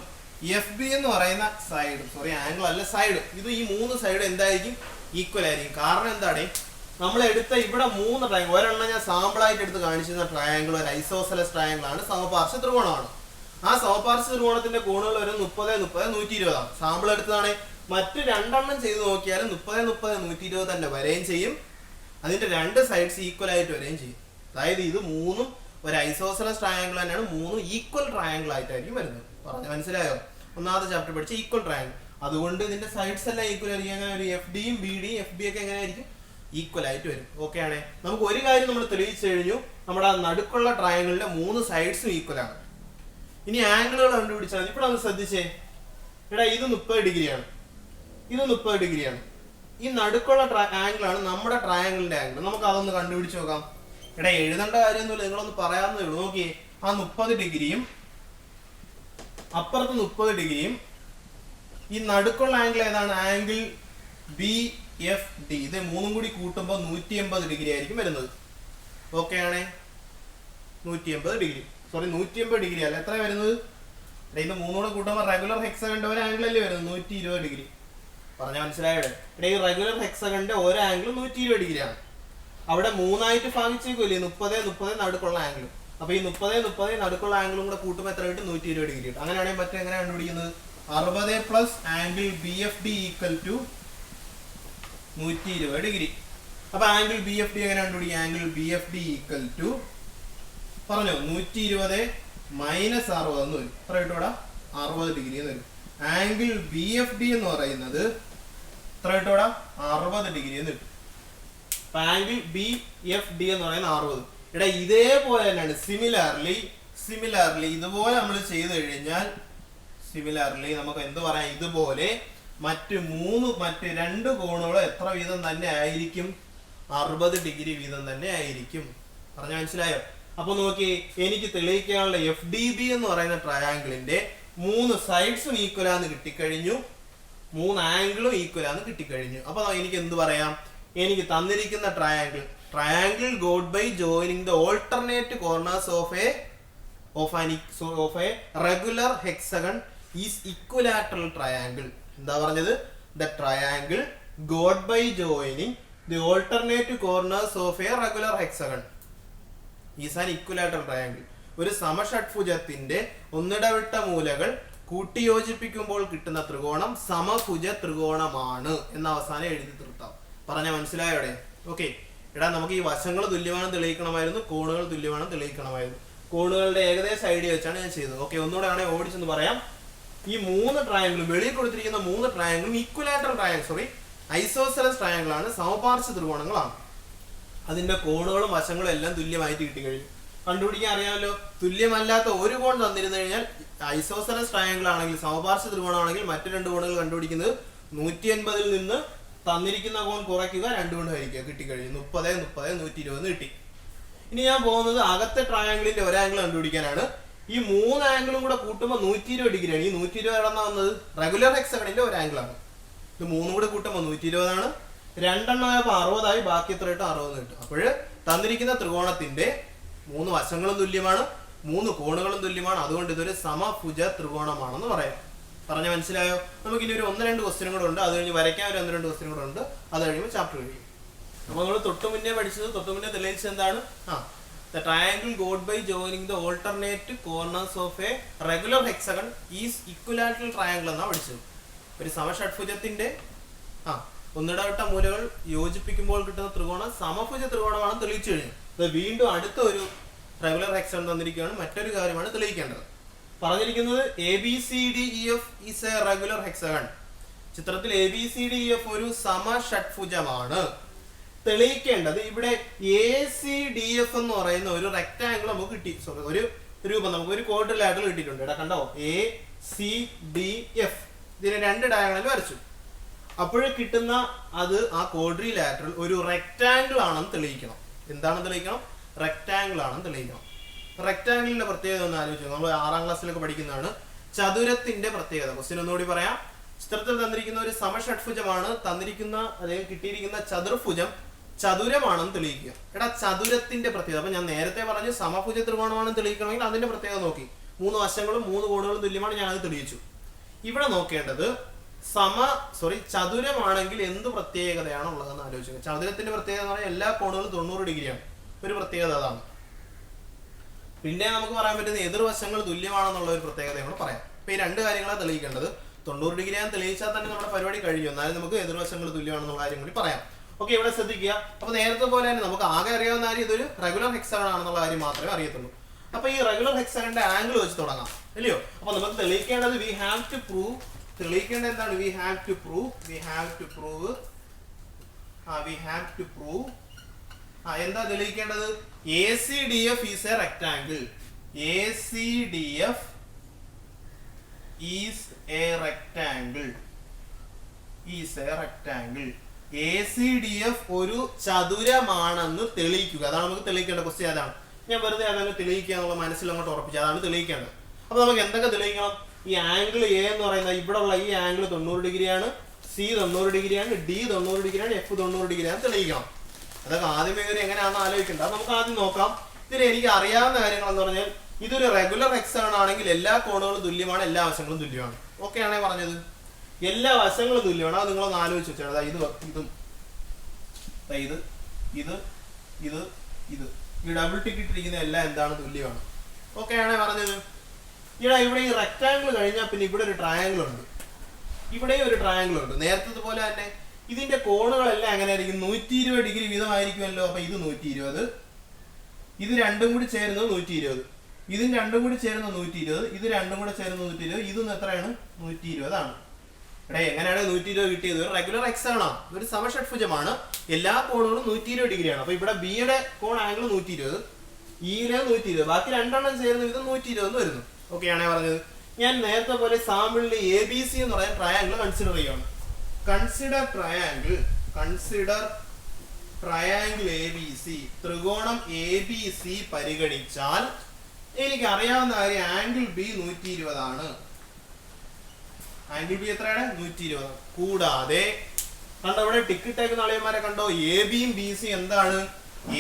A: FB എന്ന് പറയുന്ന സൈഡും, സോറി ആംഗിൾ അല്ല സൈഡ്, ഇത് ഈ 3 സൈഡും എന്തായിരിക്കും? ഈക്വൽ ആയിരിക്കും. കാരണം എന്താണ്? നമ്മൾ എടുത്ത ഇവിടെ 3 ട്രയാങ്കിൾ, ഒരെണ്ണം ഞാൻ സാമ്പിൾ ആയിട്ട് എടുത്ത് കാണിച്ചിരുന്ന ട്രയാങ്കിൾ ഒരു ഐസോസെലസ് ട്രയാങ്കിൾ ആണ്, സമപാർശ്വ ത്രികോണമാണ്. ആ സമപാർശ്വ ത്രികോണത്തിന്റെ കോണുകൾ ഒരു 30, 30, 120 ആണ്. സാമ്പിൾ എടുത്തതാണ്. മറ്റു 2 എണ്ണം ചെയ്ത് നോക്കിയാലും 30, 30, 120 തന്നെ വരെയും ചെയ്യും. അതിന്റെ 2 സൈഡ്സ് ഈക്വൽ ആയിട്ട് വരെയും ചെയ്യും. അതായത് ഇത് 3ഉം ഒരു ഐസോസെലസ് ട്രയാങ്കിൾ തന്നെയാണ്. 3 ഈക്വൽ ട്രയാങ്കിൾ ആയിട്ടായിരിക്കും വരുന്നത്. പറഞ്ഞു മനസ്സിലായോ? ഒന്നാമത്തെ ചാപ്റ്റർ പഠിച്ച ഈക്വൽ ട്രയാങ്കിൾ. അതുകൊണ്ട് ഇതിന്റെ സൈഡ്സ് എല്ലാം ഈക്വൽ ആയിരിക്കും. അങ്ങനെ ഒരു FDയും BDയും FB ഒക്കെ എങ്ങനെ ആയിരിക്കും? ഈക്വൽ ആയിട്ട് വരും. ഓക്കെ ആണേ? നമുക്ക് ഒരു കാര്യം നമ്മൾ തെളിയിച്ചു കഴിഞ്ഞു, നമ്മുടെ നടുക്കുള്ള ട്രയാങ്കിളിന്റെ 3 സൈഡ്സും ഈക്വൽ ആണ്. ഇനി ആംഗിളുകൾ കണ്ടുപിടിച്ചാൽ ഇപ്പോൾ ഒന്ന് ശ്രദ്ധിച്ചേ. ഇത് 30 ഡിഗ്രിയാണ്, ഇത് 30 ഡിഗ്രിയാണ്. ഈ നടുക്കുള്ള ആംഗിൾ ആണ് നമ്മുടെ ട്രയാങ്കിളിന്റെ ആംഗിൾ. നമുക്ക് അതൊന്ന് കണ്ടുപിടിച്ച് നോക്കാം. എഴുതേണ്ട കാര്യമൊന്നുമില്ല, നിങ്ങളൊന്ന് പറയാവുന്നേ ഉള്ളൂ. നോക്കിയേ, ആ 30 ഡിഗ്രിയും അപ്പുറത്ത് 30 ഡിഗ്രിയും ഈ നടുക്കുള്ള ആംഗിൾ ഏതാണ്? Angle BFD. ഇത് 3ഉം കൂടി കൂട്ടുമ്പോൾ 180 ഡിഗ്രി ആയിരിക്കും വരുന്നത്. ഓക്കെ ആണേ? 180 ഡിഗ്രി, സോറി 180 ഡിഗ്രി അല്ല, എത്ര വരുന്നത്? ഇത് 3 കൂടെ കൂട്ടുമ്പോൾ റെഗുലർ ഹെക്സഗണിന്റെ ഒരു ആംഗിൾ അല്ലേ വരുന്നത്? 120 ഡിഗ്രി. പറഞ്ഞ മനസ്സിലായത്? ഈ റെഗുലർ ഹെക്സഗണിന്റെ ഒരു ആംഗിൾ 120 ഡിഗ്രിയാണ്. അവിടെ 3ആയിട്ട് ഭാഗിച്ചേക്കില്ലേ? 30, 30 നടുക്കുള്ള ആംഗിൾ. അപ്പൊ ഈ 30, 30 നടുക്കുള്ള ആംഗിളും കൂടെ കൂട്ടുമ്പോൾ എത്ര കിട്ടും? 120 ഡിഗ്രി കിട്ടും. അങ്ങനെയാണെങ്കിൽ മറ്റേ എങ്ങനെ കണ്ടുപിടിക്കുന്നത്? 60 plus angle BFD equal to 120 degree. അപ്പൊ ആംഗിൾ BFD എങ്ങനെ കണ്ടുപിടിക്കും? ആംഗിൾ BFD ഈക്വൽ ടു പറഞ്ഞോ 120 മൈനസ് 60 എന്ന് വരും. എത്ര കിട്ടും ഇവിടെ? 60 ഡിഗ്രി എന്ന് വരും. ആംഗിൾ BFD എന്ന് പറയുന്നത് എത്ര കിട്ടും ഇവിടെ? 60 ഡിഗ്രി എന്ന് കിട്ടും. അപ്പൊ ആംഗിൾ BFD എന്ന് പറയുന്നത് 60. ഇതേപോലെ തന്നെയാണ്. സിമിലർലി ഇതുപോലെ നമ്മൾ ചെയ്ത് കഴിഞ്ഞാൽ സിമിലർലി നമുക്ക് എന്ത് പറയാം? ഇതുപോലെ മറ്റ് 2 കോണുകൾ എത്ര വീതം തന്നെ ആയിരിക്കും? 60 ഡിഗ്രി വീതം തന്നെ ആയിരിക്കും. പറഞ്ഞ മനസ്സിലായോ? അപ്പൊ നോക്കി, എനിക്ക് തെളിയിക്കാനുള്ള FDB എന്ന് പറയുന്ന ട്രയാങ്കിളിന്റെ 3 സൈഡ്സും ഈക്വലാന്ന് കിട്ടിക്കഴിഞ്ഞു, 3 ആംഗിളും ഈക്വലാന്ന് കിട്ടിക്കഴിഞ്ഞു. അപ്പൊ എനിക്ക് എന്ത് പറയാം? എനിക്ക് തന്നിരിക്കുന്ന triangle got by joining the alternate corners of a regular hexagon is equilateral triangle. എന്താ പറഞ്ഞത്? The triangle got by joining the alternate corners of a regular hexagon is an equilateral triangle. ഒരു സമഷഡ്ഭുജത്തിന്റെ ഒന്നിടവിട്ട മൂലകൾ കൂട്ടിയോജിപ്പിക്കുമ്പോൾ കിട്ടുന്ന ത്രികോണം സമഭുജ ത്രികോണമാണ് എന്ന് അവസാനം എഴുതി തീർത്താം. പറഞ്ഞ മനസ്സിലായോടെ? ഓക്കെ. എടാ, നമുക്ക് ഈ വശങ്ങൾ തുല്യമാണെന്ന് തെളിയിക്കണമായിരുന്നു, കോണുകൾ തെളിയിക്കണമായിരുന്നു. കോണുകളുടെ ഏകദേശം ഐഡിയ വെച്ചാണ് ഞാൻ ചെയ്തത്. ഓക്കെ, ഒന്നുകൂടെ ആണെങ്കിൽ ഓടിച്ചെന്ന് പറയാം. ഈ 3 ട്രയാങ്കിളും, വെളിയിൽ കൊടുത്തിരിക്കുന്ന 3 ട്രയാങ്കിളും ഈക്വലാറ്ററൽ ഐസോസെലസ് ട്രയാങ്കിൾ ആണ്, സമപാർശ്വ ത്രികോണങ്ങളാണ്. അതിന്റെ കോണുകളും വശങ്ങളും എല്ലാം തുല്യമായിട്ട് കിട്ടിക്കഴിഞ്ഞു. കണ്ടുപിടിക്കാൻ അറിയാമല്ലോ. തുല്യമല്ലാത്ത ഒരു കോൺ തന്നിരുന്നു കഴിഞ്ഞാൽ ഐസോസെലസ് ട്രയാങ്കിൾ ആണെങ്കിൽ, സമപാർശ്വ ത്രികോണമാണെങ്കിൽ മറ്റു 2 കോണുകൾ കണ്ടുപിടിക്കുന്നത് 180-ൽ നിന്ന് തന്നിരിക്കുന്ന കോൺ കുറയ്ക്കുക, 2 കൊണ്ട് ഹരിക്കുക, കിട്ടിക്കഴിഞ്ഞു. 30, 120 കിട്ടി. ഇനി ഞാൻ പോകുന്നത് അകത്തെ ട്രയാങ്കിളിന്റെ ഒരു ആംഗിൾ കണ്ടുപിടിക്കാനാണ്. ഈ 3 ആംഗിളും കൂടെ കൂട്ടുമ്പോൾ 120 ഡിഗ്രിയാണ്. ഈ 120 എവിടെന്നാ വന്നത്? റെഗുലർ ഹെക്സഗണിന്റെ ഒരു ആംഗിളാണ്. ഇത് 3 കൂടെ കൂട്ടുമ്പോൾ 120 ആണ്. 2 എണ്ണമായപ്പോൾ 60 ആയി, ബാക്കി എത്ര കിട്ടും? 60 കിട്ടും. അപ്പോൾ തന്നിരിക്കുന്ന ത്രികോണത്തിന്റെ 3 വശങ്ങളും തുല്യമാണ്, 3 കോണുകളും തുല്യമാണ്. അതുകൊണ്ട് ഇതൊരു സമഭുജ ത്രികോണമാണെന്ന് പറയാം. പറഞ്ഞ മനസ്സിലായോ? നമുക്ക് ഇനി ഒരു 1-2 ക്വസ്റ്റ്യൻ കൂടെ ഉണ്ട്. അത് കഴിഞ്ഞ് വരയ്ക്കാൻ ഒരു 1-2 ക്വസ്റ്റ്യൻ കൂടെ ഉണ്ട്. അത് കഴിയുമ്പോൾ ചാപ്റ്റർ കഴിയും. അപ്പോൾ നമ്മൾ തൊട്ടു മുന്നേ തെളിയിച്ചത് എന്താണ്? The triangle got by joining the alternate corners of a regular hexagon is equilateral triangle എന്നാണ് പഠിച്ചത്. ഒരു സമഷഡ്ഭുജത്തിന്റെ ഒന്നിടവിട്ട മൂലകൾ യോജിപ്പിക്കുമ്പോൾ കിട്ടുന്ന ത്രികോണം സമഭുജ ത്രികോണമാണെന്ന് തെളിയിച്ചു കഴിഞ്ഞു. അത് വീണ്ടും അടുത്ത ഒരു റെഗുലർ ഹെക്സഗൺ തന്നിരിക്കുകയാണ്. മറ്റൊരു കാര്യമാണ് തെളിയിക്കേണ്ടത്. പറഞ്ഞിരിക്കുന്നത് ABCDEF is a regular hexagon. ചിത്രത്തിൽ ABCDEF ഒരു സമഷഡ്ഭുജമാണ്. തെളിയിക്കേണ്ടത് ഇവിടെ ACDF എന്ന് പറയുന്ന ഒരു റെക്ടാംഗിൾ നമുക്ക് കിട്ടി. ഒരു രൂപം, നമുക്ക് ഒരു ക്വാഡ്രിലാറ്ററൽ കിട്ടിയിട്ടുണ്ട്. ഇവിടെ കണ്ടോ? ACDF. ഇതിനെ 2 ഡയഗണൽ വരച്ചു. അപ്പോഴേ കിട്ടുന്ന അത് ആ ക്വാഡ്രിലാറ്ററൽ ഒരു റെക്ടാംഗിൾ ആണെന്ന് തെളിയിക്കണം. എന്താണ് തെളിയിക്കണം? റെക്ടാംഗിൾ ആണെന്ന് തെളിയിക്കണം. റെക്ടാംഗിളിന്റെ പ്രത്യേകത ഒന്ന് ആലോചിച്ചു. നമ്മൾ 6ാം ക്ലാസ്സിലൊക്കെ പഠിക്കുന്നതാണ്. ചതുരത്തിന്റെ പ്രത്യേകത. ക്വസ്റ്റ്യൻ ഒന്നുകൂടി പറയാം. ചിത്രത്തിൽ തന്നിരിക്കുന്ന ഒരു സമഷഡ്ഭുജമാണ്. കിട്ടിയിരിക്കുന്ന ചതുർഭുജം ചതുരമാണെന്ന് തെളിയിക്കുക. എടാ, ചതുരത്തിന്റെ പ്രത്യേകത. അപ്പൊ ഞാൻ നേരത്തെ പറഞ്ഞു സമഭുജ ത്രികോണമാണെന്ന് തെളിയിക്കണമെങ്കിൽ അതിന്റെ പ്രത്യേകത നോക്കി. 3 വശങ്ങളും 3 കോണുകളും തുല്യമാണ്. ഞാൻ അത് തെളിയിച്ചു. ഇവിടെ നോക്കേണ്ടത് ചതുരമാണെങ്കിൽ എന്ത് പ്രത്യേകതയാണ് ഉള്ളതെന്ന് ആലോചിക്കുക. ചതുരത്തിന്റെ പ്രത്യേകത എന്ന് പറഞ്ഞാൽ എല്ലാ കോണുകളും 90 ഡിഗ്രിയാണ്. ഒരു പ്രത്യേകത അതാണ്. പിന്നെ നമുക്ക് പറയാൻ പറ്റുന്ന എതിർവശങ്ങൾ തുല്യമാണെന്നുള്ള ഒരു പ്രത്യേകത കൂടെ പറയാം. അപ്പൊ ഈ 2 കാര്യങ്ങളാണ് തെളിയിക്കേണ്ടത്. 90 ഡിഗ്രിയാണ് തെളിയിച്ചാൽ തന്നെ നമ്മുടെ പരിപാടി കഴിഞ്ഞു. എന്നാലും നമുക്ക് എതിർവശങ്ങൾ തുല്യമാണെന്നുള്ള കാര്യം കൂടി പറയാം. ഓക്കെ, ഇവിടെ ശ്രദ്ധിക്കുക. അപ്പൊ നേരത്തെ പോലെ തന്നെ നമുക്ക് ആകെ അറിയാവുന്ന കാര്യം ഇതൊരു റെഗുലർ ഹെക്സഗൺ ആണെന്നുള്ള കാര്യം മാത്രമേ അറിയത്തുള്ളൂ. അപ്പൊ ഈ റെഗുലർ ഹെക്സഗണിന്റെ ആംഗിൾ വെച്ച് തുടങ്ങാം, അല്ലയോ? അപ്പൊ നമുക്ക് തെളിയിക്കേണ്ടത് തെളിയിക്കേണ്ടത് എന്താണ്? വി ഹാവ് ടു പ്രൂവ് എന്താ തെളിയിക്കേണ്ടത്? ACDF is a rectangle. ACDF is a rectangle. ACDF ഒരു ചതുരമാണെന്ന് തെളിയിക്കുക. അതാണ് നമുക്ക് തെളിയിക്കേണ്ട ക്വസ്റ്റ്യൻ. അതാണ് ഞാൻ വെറുതെ അതാണ് തെളിയിക്കുക എന്നുള്ള മനസ്സിൽ അങ്ങോട്ട് ഉറപ്പിച്ചു. അതാണ് തെളിയിക്കേണ്ടത്. അപ്പൊ നമുക്ക് എന്തൊക്കെ തെളിയിക്കണം? ഈ ആംഗിൾ A എന്ന് പറയുന്നത് ഇവിടെ ഉള്ള ഈ ആംഗിൾ 90 ഡിഗ്രിയാണ്, C 90 ഡിഗ്രിയാണ്, D 90 ഡിഗ്രിയാണ്, F 90 ഡിഗ്രിയാണ് തെളിയിക്കണം. അതൊക്കെ ആദ്യമേ എങ്ങനെയാണെന്ന് ആലോചിക്കേണ്ട. നമുക്ക് ആദ്യം നോക്കാം. ഇതിന് എനിക്ക് അറിയാവുന്ന കാര്യങ്ങൾ എന്ന് പറഞ്ഞാൽ ഇതൊരു റെഗുലർ ഹെക്സഗൺ ആണെങ്കിൽ എല്ലാ കോണുകളും തുല്യമാണ്, എല്ലാ വശങ്ങളും തുല്യമാണ്. ഓക്കെ ആണേ പറഞ്ഞത്? എല്ലാ വശങ്ങളും തുല്യമാണ്. അത് നിങ്ങളൊന്ന് ആലോചിച്ച് വെച്ചാൽ ഇത് ഈ ഡബിൾ ടിക്ക് ഇട്ടിരിക്കുന്ന എല്ലാം എന്താണ്? തുല്യമാണ്. ഓക്കെ ആണേ പറഞ്ഞത്? ഇവിടെ ഈ റെക്ടാംഗിൾ കഴിഞ്ഞാൽ പിന്നെ ഇവിടെ ഒരു ട്രയാംഗിൾ ഉണ്ട്, ഇവിടെയും ഒരു ട്രയാംഗിൾ ഉണ്ട്. നേരത്തെ പോലെ തന്നെ ഇതിന്റെ കോണുകളെല്ലാം എങ്ങനെ ആയിരിക്കും? 120 ഡിഗ്രി വീതമായിരിക്കുമല്ലോ. അപ്പൊ ഇത് 120, ഇത് രണ്ടും കൂടി ചേരുന്നത് 120, ഇതും രണ്ടും കൂടി ചേരുന്ന 120, ഇത് രണ്ടും കൂടെ ചേരുന്ന 120, ഇതൊന്നും എത്രയാണ്? 120 ആണ്. ഇവിടെ എങ്ങനെയാണ് 120 കിട്ടിയത്? ഒരു റെഗുലർ ഹെക്സഗൺ ആണ്, ഒരു സമഷഡ്ഭുജമാണ്. എല്ലാ കോണുകളും 120 ഡിഗ്രിയാണ്. അപ്പൊ ഇവിടെ ബിയുടെ കോൺ ആംഗിൾ 120, ഇയിലെ 120, ബാക്കി 2 എണ്ണം ചേരുന്ന ഇത് 120 എന്ന് വരുന്നു. ഓക്കെ ആണേ പറഞ്ഞത്? ഞാൻ നേരത്തെ പോലെ സാമ്പിളിൽ ABC എന്ന് പറയുന്ന ട്രയാംഗിൾ കൺസിഡർ ചെയ്യുകയാണ്. Consider triangle A B C, ത്രികോണം എ ബി സി പരിഗണിച്ചാൽ എനിക്ക് അറിയാവുന്ന കാര്യം ആംഗിൾ ബി 120 ആണ്. ആംഗിൾ ബി എത്രയാണ്? 120. കൂടാതെ കണ്ടോ ഇവിടെ ടിക്കറ്റ് അളിയന്മാരെ കണ്ടോ, എ ബിയും ബി സി എന്താണ്?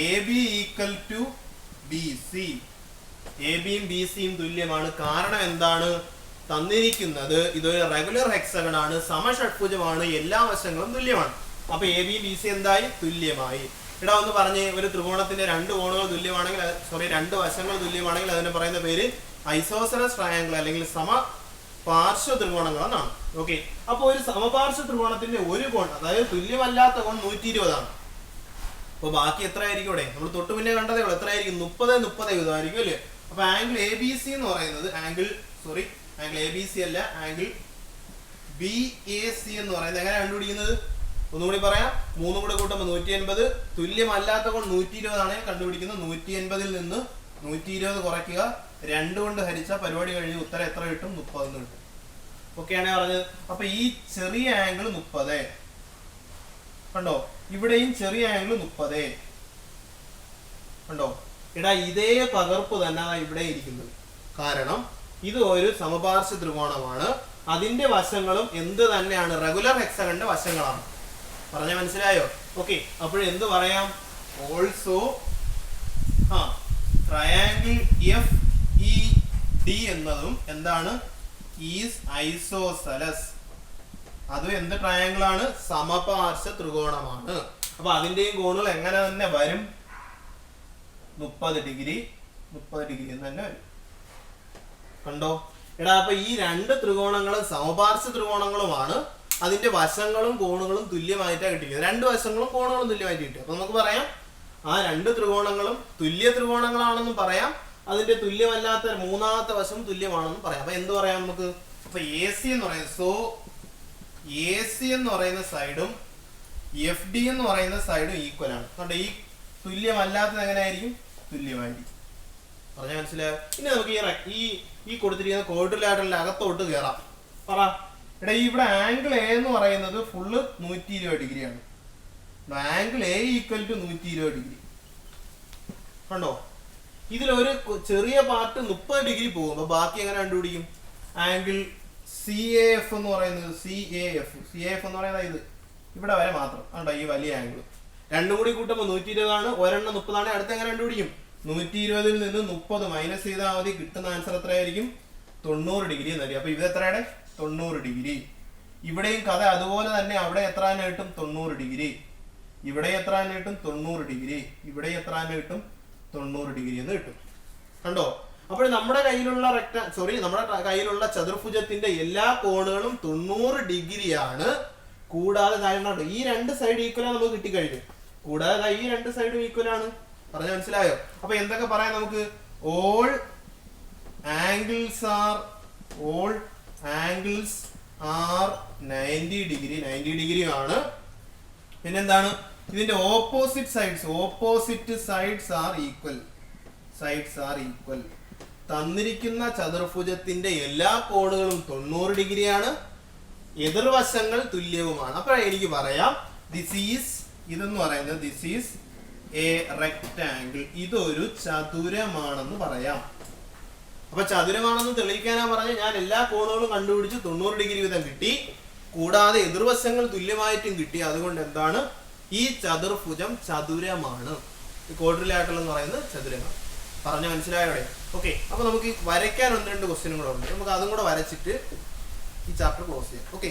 A: A B equal to B C. A ബിയും ബി സിയും തുല്യമാണ്. കാരണം എന്താണ്? തന്നിരിക്കുന്നത് ഇതൊരു റെഗുലർ ഹെക്സഗൺ ആണ്, സമഷഡ്ഭുജമാണ്, എല്ലാ വശങ്ങളും തുല്യമാണ്. അപ്പൊ എ ബി ബി സി എന്തായി? തുല്യമായി. ഇവിടെ ഒന്ന് പറഞ്ഞ്, ഒരു ത്രികോണത്തിന്റെ രണ്ട് കോണുകൾ തുല്യമാണെങ്കിൽ, രണ്ട് വശങ്ങൾ തുല്യമാണെങ്കിൽ അതിനെ പറയുന്ന പേര് ഐസോസെലസ് ട്രയാങ്കിൾ അല്ലെങ്കിൽ സമപാർശ്വ ത്രികോണങ്ങൾ എന്നാണ്. ഓക്കെ, അപ്പൊ ഒരു സമപാർശ്വ ത്രികോണത്തിന്റെ ഒരു കോൺ, അതായത് തുല്യമല്ലാത്ത കോൺ 120 ആണ്. അപ്പൊ ബാക്കി എത്ര ആയിരിക്കും? ഇവിടെ നമ്മൾ തൊട്ട് മുന്നേ കണ്ടതേ ഉള്ളൂ. എത്ര ആയിരിക്കും? 30 ആയിരിക്കും അല്ലേ? അപ്പൊ ആംഗിൾ എ ബി സി എന്ന് പറയുന്നത് ആംഗിൾ എ ബി സി അല്ല, ആംഗിൾ ബി എ സി എന്ന് പറയുന്നത് എങ്ങനെ കണ്ടുപിടിക്കുന്നത്? ഒന്നുകൂടി പറയാം. 3 കൂടെ കൂട്ടുമ്പോൾ 180. തുല്യമല്ലാത്ത കോൺ 120 ആണ് കണ്ടുപിടിക്കുന്നത്. 180 നിന്ന് 120 കുറയ്ക്കുക, 2 കൊണ്ട് ഹരിച്ചാൽ പരിപാടി കഴിഞ്ഞ് ഉത്തരം എത്ര കിട്ടും? 30 കിട്ടും. ഓക്കെയാണ് പറഞ്ഞത്. അപ്പൊ ഈ ചെറിയ ആംഗിൾ 30 കണ്ടോ, ഇവിടെയും ചെറിയ ആംഗിൾ 30 കണ്ടോ. എടാ ഇതേ പകർപ്പ് തന്നെ ഇവിടെ ഇരിക്കുന്നത്. കാരണം ഇത് ഒരു സമപാർശ്വ ത്രികോണമാണ്, അതിന്റെ വശങ്ങളും എന്ത് തന്നെയാണ്? റെഗുലർ ഹെക്സഗണിന്റെ വശങ്ങളാണ്. പറഞ്ഞ മനസ്സിലായോ? ഓക്കെ, അപ്പോൾ എന്ത് പറയാം? Also triangle F E D എന്നതും എന്താണ്? Is isosceles. അത് എന്ത് ട്രയാങ്കിൾ ആണ്? സമപാർശ്വ ത്രികോണമാണ്. അപ്പൊ അതിന്റെയും കോണുകൾ എങ്ങനെ തന്നെ വരും? 30 ഡിഗ്രി എന്ന് തന്നെ വരും. കണ്ടോ എടാ, അപ്പൊ ഈ രണ്ട് ത്രികോണങ്ങളും സമപാർശ്വ ത്രികോണങ്ങളുമാണ്. അതിന്റെ വശങ്ങളും കോണുകളും തുല്യമായിട്ടാണ് കിട്ടിയത്. രണ്ട് വശങ്ങളും കോണുകളും തുല്യമായിട്ട് കിട്ടി. അപ്പൊ നമുക്ക് പറയാം ആ രണ്ട് ത്രികോണങ്ങളും തുല്യ ത്രികോണങ്ങളാണെന്നും പറയാം, അതിന്റെ തുല്യമല്ലാത്ത മൂന്നാമത്തെ വശം തുല്യമാണെന്നും പറയാം. അപ്പൊ എന്ത് പറയാം നമുക്ക്? അപ്പൊ എ സി എന്ന് പറയുന്നത്, എ സി എന്ന് പറയുന്ന സൈഡും എഫ് ഡി എന്ന് പറയുന്ന സൈഡും ഈക്വൽ ആണ്. കണ്ടോ, ഈ തുല്യമല്ലാത്തത് എങ്ങനെയായിരിക്കും? തുല്യമായിരിക്കും. പറഞ്ഞ മനസ്സിലായോ? ഇനി നമുക്ക് ഈ കൊടുത്തിരിക്കുന്ന ക്വാഡ്രിലാറ്ററലിന്റെ അകത്തോട്ട് കയറാം. പറ എടാ, ഇവിടെ ആംഗിൾ എ എന്ന് പറയുന്നത് ഫുള്ള് 120 ഡിഗ്രിയാണ്. Angle A equal to 120 degree. കണ്ടോ, ഇതിലൊരു ചെറിയ പാർട്ട് 30 ഡിഗ്രി പോകുമ്പോ ബാക്കി എങ്ങനെ കണ്ടുപിടിക്കും? ആംഗിൾ സി എ എഫ് എന്ന് പറയുന്നത്, സി എ എഫ് എന്ന് പറയുന്നത് ഇത് ഇവിടെ വരെ മാത്രം. കണ്ടോ, ഈ വലിയ ആംഗിൾ രണ്ടും കൂടി കൂട്ടുമ്പോൾ 120 ആണ്, ഒരെണ്ണം 30 ആണ്. അടുത്ത് എങ്ങനെ കണ്ടുപിടിക്കും? 120 നിന്ന് 30 മൈനസ് ചെയ്താൽ മതി. കിട്ടുന്ന ആൻസർ എത്രയായിരിക്കും? 90 ഡിഗ്രി എന്നായിരിക്കും. അപ്പൊ ഇത് എത്രയാണ്? 90 ഡിഗ്രി. ഇവിടെയും കഥ അതുപോലെ തന്നെ. അവിടെ എത്ര തന്നെ കിട്ടും? 90 ഡിഗ്രി. ഇവിടെ എത്ര തന്നെ കിട്ടും? 90 ഡിഗ്രി. ഇവിടെ എത്ര തന്നെ കിട്ടും? 90 ഡിഗ്രി എന്ന് കിട്ടും. കണ്ടോ, അപ്പോൾ നമ്മുടെ കയ്യിലുള്ള ചതുർഭുജത്തിന്റെ എല്ലാ കോണുകളും 90 ഡിഗ്രിയാണ്. കൂടാതെ കാരണം ഈ രണ്ട് സൈഡ് ഈക്വലാണ് നമുക്ക് കിട്ടിക്കഴിഞ്ഞു. കൂടാതെ ഈ രണ്ട് സൈഡും ഈക്വൽ ആണ്. പറഞ്ഞ മനസ്സിലായോ? അപ്പൊ എന്തൊക്കെ പറയാം നമുക്ക്? ഓൾ ആംഗിൾസ് ആർ 90 ഡിഗ്രി ആണ്. പിന്നെന്താണ്? ഇതിന്റെ ഓപ്പോസിറ്റ് സൈഡ്സ് ആർ ഈക്വൽ. തന്നിരിക്കുന്ന ചതുർഭുജത്തിന്റെ എല്ലാ കോണുകളും 90 ഡിഗ്രിയാണ്, എതിർവശങ്ങൾ തുല്യവുമാണ്. അപ്പൊ എനിക്ക് പറയാം ഇതെന്ന് പറയുന്നത് ദിസ് ഈസ് എ റെക്ടാംഗിൾ. ഇതൊരു ചതുരമാണെന്ന് പറയാം. അപ്പൊ ചതുരമാണെന്ന് തെളിയിക്കാനാ പറഞ്ഞ ഞാൻ എല്ലാ കോണുകളും കണ്ടുപിടിച്ച് 90 ഡിഗ്രി വീതം കിട്ടി. കൂടാതെ എതിർവശങ്ങൾ തുല്യമായിട്ടും കിട്ടി. അതുകൊണ്ട് എന്താണ്? ഈ ചതുർഭുജം ചതുരമാണ്. ഈ ക്വാഡ്രിലാറ്ററൽ എന്ന് പറയുന്നത് ചതുരമാണ്. പറഞ്ഞ മനസ്സിലായോടെ? ഓക്കെ, അപ്പൊ നമുക്ക് വരയ്ക്കാൻ 1-2 ക്വസ്റ്റ്യനും കൂടെ ഉണ്ട്. നമുക്ക് അതും കൂടെ വരച്ചിട്ട് ഈ ചാപ്റ്റർ ക്ലോസ് ചെയ്യാം. ഓക്കെ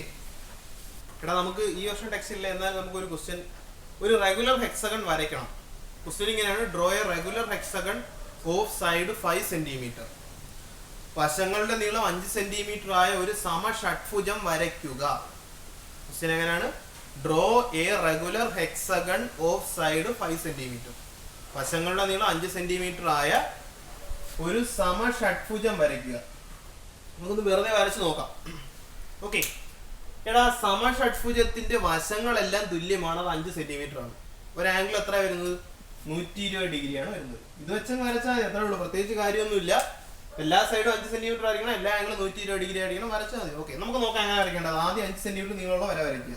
A: എടാ, നമുക്ക് ഈ വർഷം ടെക്സ്റ്റ് ഇല്ല, എന്നാൽ നമുക്ക് ഒരു ക്വസ്റ്റ്യൻ, ഒരു റെഗുലർ ഹെക്സഗൺ വരയ്ക്കണം. ക്വസ്റ്റ്യൻ ഇങ്ങനെയാണ്: draw A regular hexagon of side 5 centimetre. വശങ്ങളുടെ നീളം 5 സെന്റിമീറ്റർ ആയ ഒരു സമഷഡ്ഭുജം വരയ്ക്കുക. ക്വസ്റ്റ്യൻ എങ്ങനെയാണ്? Draw A regular hexagon of side 5 centimetre. വശങ്ങളുടെ നീളം 5 സെന്റിമീറ്റർ ആയ ഒരു സമഷഡ്ഭുജം വരയ്ക്കുക. നമുക്കൊന്ന് വെറുതെ വരച്ച് നോക്കാം. ഓക്കെ എടാ, സമഷഡ്ഭുജത്തിന്റെ വശങ്ങളെല്ലാം തുല്യമാണ്. അത് 5 സെന്റിമീറ്റർ ആണ്. ഒരു ആംഗിൾ എത്ര വരുന്നത്? 120 ഡിഗ്രിയാണ് വരുന്നത്. ഇത് വെച്ചങ്ങ് വരച്ചാൽ എത്ര ഉള്ളൂ, പ്രത്യേകിച്ച് കാര്യമൊന്നുമില്ല. എല്ലാ സൈഡും 5 സെന്റിമീറ്റർ ആയിരിക്കണം, എല്ലാ ആംഗിളും 120 ഡിഗ്രി ആയിരിക്കണം. വരച്ചാൽ മതി. ഓക്കെ, നമുക്ക് നോക്കാം എങ്ങനെ വരയ്ക്കേണ്ടത്. ആദ്യം 5 സെന്റിമീറ്റർ നീളമുള്ള വര വരയ്ക്കുക.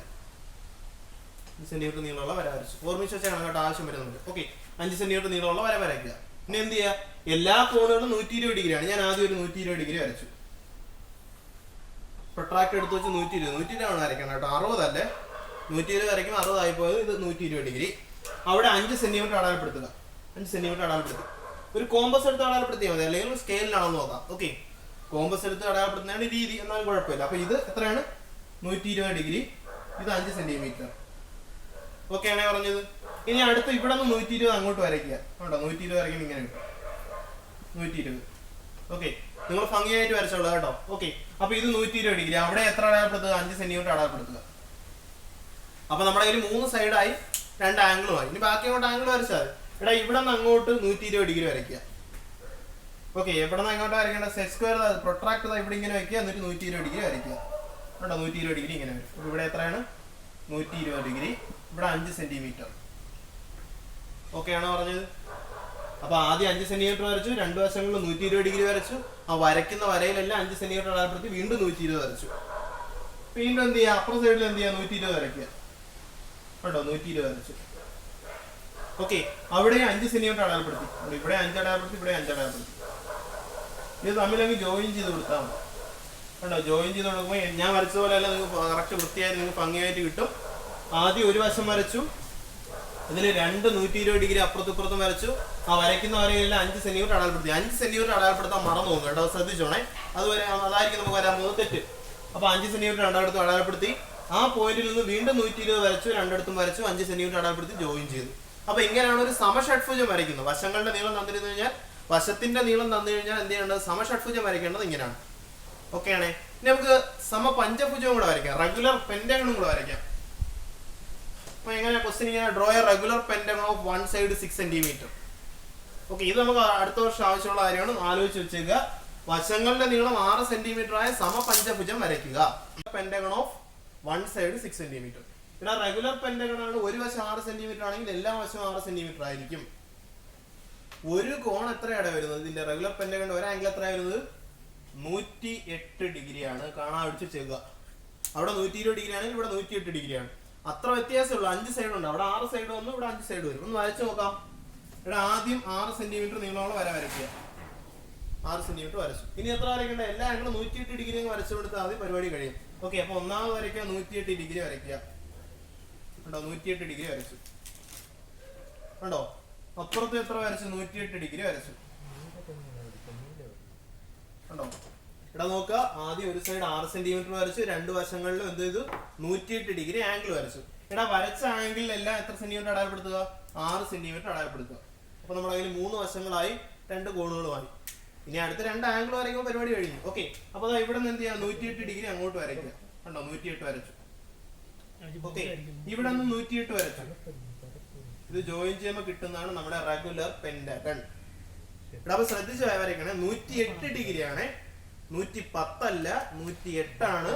A: സെന്റിമീറ്റർ നീളമുള്ള വര വരച്ചു. ഓർമ്മിച്ച് വെച്ചാൽ അങ്ങോട്ട് ആവശ്യം വരും നമുക്ക്. ഓക്കെ, 5 സെന്റിമീറ്റർ നീളമുള്ള വര വരയ്ക്കുക. ഇനി എന്ത് ചെയ്യുക, എല്ലാ കോണുകളും 120 ഡിഗ്രിയാണ്. ഞാൻ ആദ്യം ഒരു 120 ഡിഗ്രി വരച്ചു. പ്രൊട്രാക്ട് എടുത്ത് വെച്ച് 120 ആണ് വരയ്ക്കണം കേട്ടോ, 60 അല്ലേ. 120 വരയ്ക്കുമ്പോൾ 60 ആയിപ്പോയത്. ഇത് 120 ഡിഗ്രി. അവിടെ 5 സെന്റിമീറ്റർ അടയാളപ്പെടുത്തുക. 5 സെന്റിമീറ്റർ അടയാളപ്പെടുത്തുക. ഒരു കോമ്പസ് എടുത്ത് അടയാളപ്പെടുത്തിയാൽ മതി, അല്ലെങ്കിൽ സ്കെയിലിനാണെന്ന് നോക്കാം. ഓക്കെ, കോമ്പസ് എടുത്ത് അടയാളപ്പെടുത്തുന്നതാണ് രീതി, എന്നാലും കുഴപ്പമില്ല. അപ്പൊ ഇത് എത്രയാണ്, 120 ഡിഗ്രി. ഇത് 5 സെന്റിമീറ്റർ. ഓക്കെ ആണേ പറഞ്ഞത്. ഇനി അടുത്ത് ഇവിടെ നിന്ന് 120 അങ്ങോട്ട് വരയ്ക്കുക. കേട്ടോ, 120 വരയ്ക്കുമ്പോൾ ഇങ്ങനെ കിട്ടും 120. ഓക്കെ, നിങ്ങൾ ഭംഗിയായിട്ട് വരച്ചോളൂ കേട്ടോ. ഓക്കെ, അപ്പൊ ഇത് 120 ഡിഗ്രി. അവിടെ എത്ര അടയാളപ്പെടുത്തുക, 5 സെന്റിമീറ്റർ അടയാളപ്പെടുത്തുക. അപ്പൊ നമ്മുടെ കയ്യിൽ 3 സൈഡായി, 2 ആംഗിളുമായി. ഇനി ബാക്കി അങ്ങോട്ട് ആംഗിൾ വരച്ചാൽ ഇവിടെ നിന്ന് അങ്ങോട്ട് 120 ഡിഗ്രി വരയ്ക്കുക. ഓക്കെ, എവിടെ നിന്ന് അങ്ങോട്ട് വരയ്ക്കേണ്ട, സെറ്റ് സ്ക്വയർ പ്രൊട്രാക്ട് ഇവിടെ ഇങ്ങനെ വയ്ക്കുക, എന്നിട്ട് 120 ഡിഗ്രി വരയ്ക്കുക. കേട്ടോ, 120 ഡിഗ്രി ഇങ്ങനെ വരും. അപ്പൊ ഇവിടെ എത്രയാണ്, 120 ഡിഗ്രി. ഇവിടെ 5 സെന്റിമീറ്റർ. ഓക്കെ ആണോ പറഞ്ഞത്? അപ്പൊ ആദ്യം 5 സെന്റിമീറ്റർ വരച്ചു, 2 വശങ്ങളിൽ 120 ഡിഗ്രി വരച്ചു. ആ വരയ്ക്കുന്ന വരയിലെല്ലാം 5 സെന്റിമീറ്റർ അടയാളപ്പെടുത്തി വീണ്ടും 120 വരച്ചു. വീണ്ടും എന്ത് ചെയ്യുക, അപ്പുറം സൈഡിൽ എന്ത് ചെയ്യുക, 120 വരയ്ക്കുക. കേട്ടോ, 120 വരച്ചു. ഓക്കെ, അവിടെ 5 സെന്റിമീറ്റർ അടയാളപ്പെടുത്തി. ഇവിടെ 5 അടയാളപ്പെടുത്തി, ഇവിടെ 5 അടയാളപ്പെടുത്തി. ഇത് തമ്മിലങ്ങ് ജോയിൻ ചെയ്ത് കൊടുത്താൽ മതി. കേട്ടോ, ജോയിൻ ചെയ്ത് കൊടുക്കുമ്പോൾ ഞാൻ വരച്ച പോലെ അല്ല, നിങ്ങൾക്ക് കറക്റ്റ് വൃത്തിയായി നിങ്ങൾക്ക് ഭംഗിയായിട്ട് കിട്ടും. ആദ്യം ഒരു വശം വരച്ചു, അതിൽ 2 120 ഡിഗ്രി അപ്പുറത്തും ഇപ്പുറത്തും വരച്ചു. ആ വരയ്ക്കുന്ന വരയിലെല്ലാം 5 സെന്റിമീറ്റർ അടയാളപ്പെടുത്തി. 5 സെന്റിമീറ്റർ അടയാളപ്പെടുത്താൻ മറന്നു പോകും കേട്ടോ, ശ്രദ്ധിച്ചോണേ. അതുവരെ അതായിരിക്കും നമുക്ക് വരാൻ പോകുന്നത് തെറ്റ്. അപ്പൊ 5 സെന്റിമീറ്റർ രണ്ടിടത്തും അടയാളപ്പെടുത്തി. ആ പോയിന്റിൽ നിന്ന് വീണ്ടും 120 വരച്ചു, രണ്ടിടത്തും വരച്ചു, 5 സെന്റിമീറ്റർ അടയാളപ്പെടുത്തി ജോയിൻ ചെയ്തു. അപ്പൊ ഇങ്ങനെയാണ് ഒരു സമഷഡ്ഭുജം വരയ്ക്കുന്നത്. വശങ്ങളുടെ നീളം തന്നിരുന്നു കഴിഞ്ഞാൽ, വശത്തിന്റെ നീളം തന്നു കഴിഞ്ഞാൽ എന്ത് ചെയ്യേണ്ടത്, സമഷഡ്ഭുജം വരയ്ക്കേണ്ടത് ഇങ്ങനെയാണ്. ഓക്കെ ആണേ. ഇനി നമുക്ക് സമപഞ്ചഭുജവും കൂടെ വരയ്ക്കാം, റെഗുലർ പെന്റഗണും കൂടെ വരയ്ക്കാം. അപ്പൊ എങ്ങനെ ക്വസ്റ്റ്യൻ ഇങ്ങനെ, draw A regular pentagon of 1 side 6 centimetre. Okay, ഇത് നമുക്ക് അടുത്ത വർഷം ആവശ്യമുള്ള കാര്യമാണ്, ആലോചിച്ച് വെച്ചേക്കുക. വശങ്ങളുടെ നീളം 6 സെന്റിമീറ്റർ ആയ സമപഞ്ചഭുജം വരയ്ക്കുക. Pentagon of 1 side 6 centimetre. ഇവിടെ റെഗുലർ പെന്റഗൺ ആണ്. ഒരു വശം 6 സെന്റിമീറ്റർ ആണെങ്കിൽ എല്ലാ വശവും 6 സെന്റിമീറ്റർ ആയിരിക്കും. ഒരു കോൺ എത്രയാണ് വരുന്നത്, ഇതിന്റെ റെഗുലർ പെന്റഗൺ ഒരു ആംഗിൾ എത്രയാണ് വരുന്നത്, 108 ഡിഗ്രിയാണ്. കാണാൻ അടിച്ചു ചെയ്യുക. അവിടെ 120 ഡിഗ്രി ആണെങ്കിൽ ഇവിടെ 108 ഡിഗ്രിയാണ്. അത്ര വ്യത്യാസമുള്ളൂ. 5 സൈഡ് ഉണ്ട്. അവിടെ 6 സൈഡ് വന്നു, ഇവിടെ 5 സൈഡ് വരും. ഒന്ന് വരച്ചു നോക്കാം. ഇവിടെ ആദ്യം 6 സെന്റിമീറ്റർ നീളമുള്ള വര വരയ്ക്കുക. 6 സെന്റിമീറ്റർ വരച്ചു. ഇനി എത്ര വരയ്ക്കേണ്ട, എല്ലാ ആംഗിളും 108 ഡിഗ്രി വരച്ചു കൊടുത്താൽ ആദ്യം പരിപാടി കഴിയും. ഓക്കെ, അപ്പൊ ഒന്നാമത് വരയ്ക്കുക, 108 ഡിഗ്രി വരയ്ക്കുക. കണ്ടോ, 108 ഡിഗ്രി വരച്ചു. കണ്ടോ, അപ്പുറത്ത് എത്ര വരച്ചു, 108 ഡിഗ്രി വരച്ചു. കണ്ടോ, ഇവിടെ നോക്കുക. ആദ്യം ഒരു സൈഡ് 6 സെന്റിമീറ്റർ വരച്ചു, 2 വശങ്ങളിലും എന്ത് ചെയ്തു, 108 ഡിഗ്രി ആംഗിൾ വരച്ചു. ഇവിടെ വരച്ച ആംഗിളിലെല്ലാം എത്ര സെന്റിമീറ്റർ അടയാളപ്പെടുത്തുക, 6 സെന്റിമീറ്റർ അടയാളപ്പെടുത്തുക. അപ്പൊ നമ്മുടെ കയ്യിൽ 3 വശങ്ങളായി, 2 കോണുകളുമായി. ഇനി അടുത്ത 2 ആംഗിൾ വരയ്ക്കുമ്പോൾ പരിപാടി കഴിഞ്ഞു. ഓക്കെ, അപ്പൊ ഇവിടെ നിന്ന് എന്ത് ചെയ്യാം, 108 ഡിഗ്രി അങ്ങോട്ട് വരയ്ക്കുക. കണ്ടോ, 108 വരച്ചു. ഓക്കെ, ഇവിടെ നിന്ന് 108 വരച്ചു. ഇത് ജോയിൻ ചെയ്യുമ്പോൾ കിട്ടുന്നതാണ് നമ്മുടെ റെഗുലർ പെന്റഗൺ. ഇവിടെ അപ്പൊ ശ്രദ്ധിച്ച് വരയ്ക്കണേ, 108 ഡിഗ്രിയാണ്, 110 അല്ല, 108 ആണ്.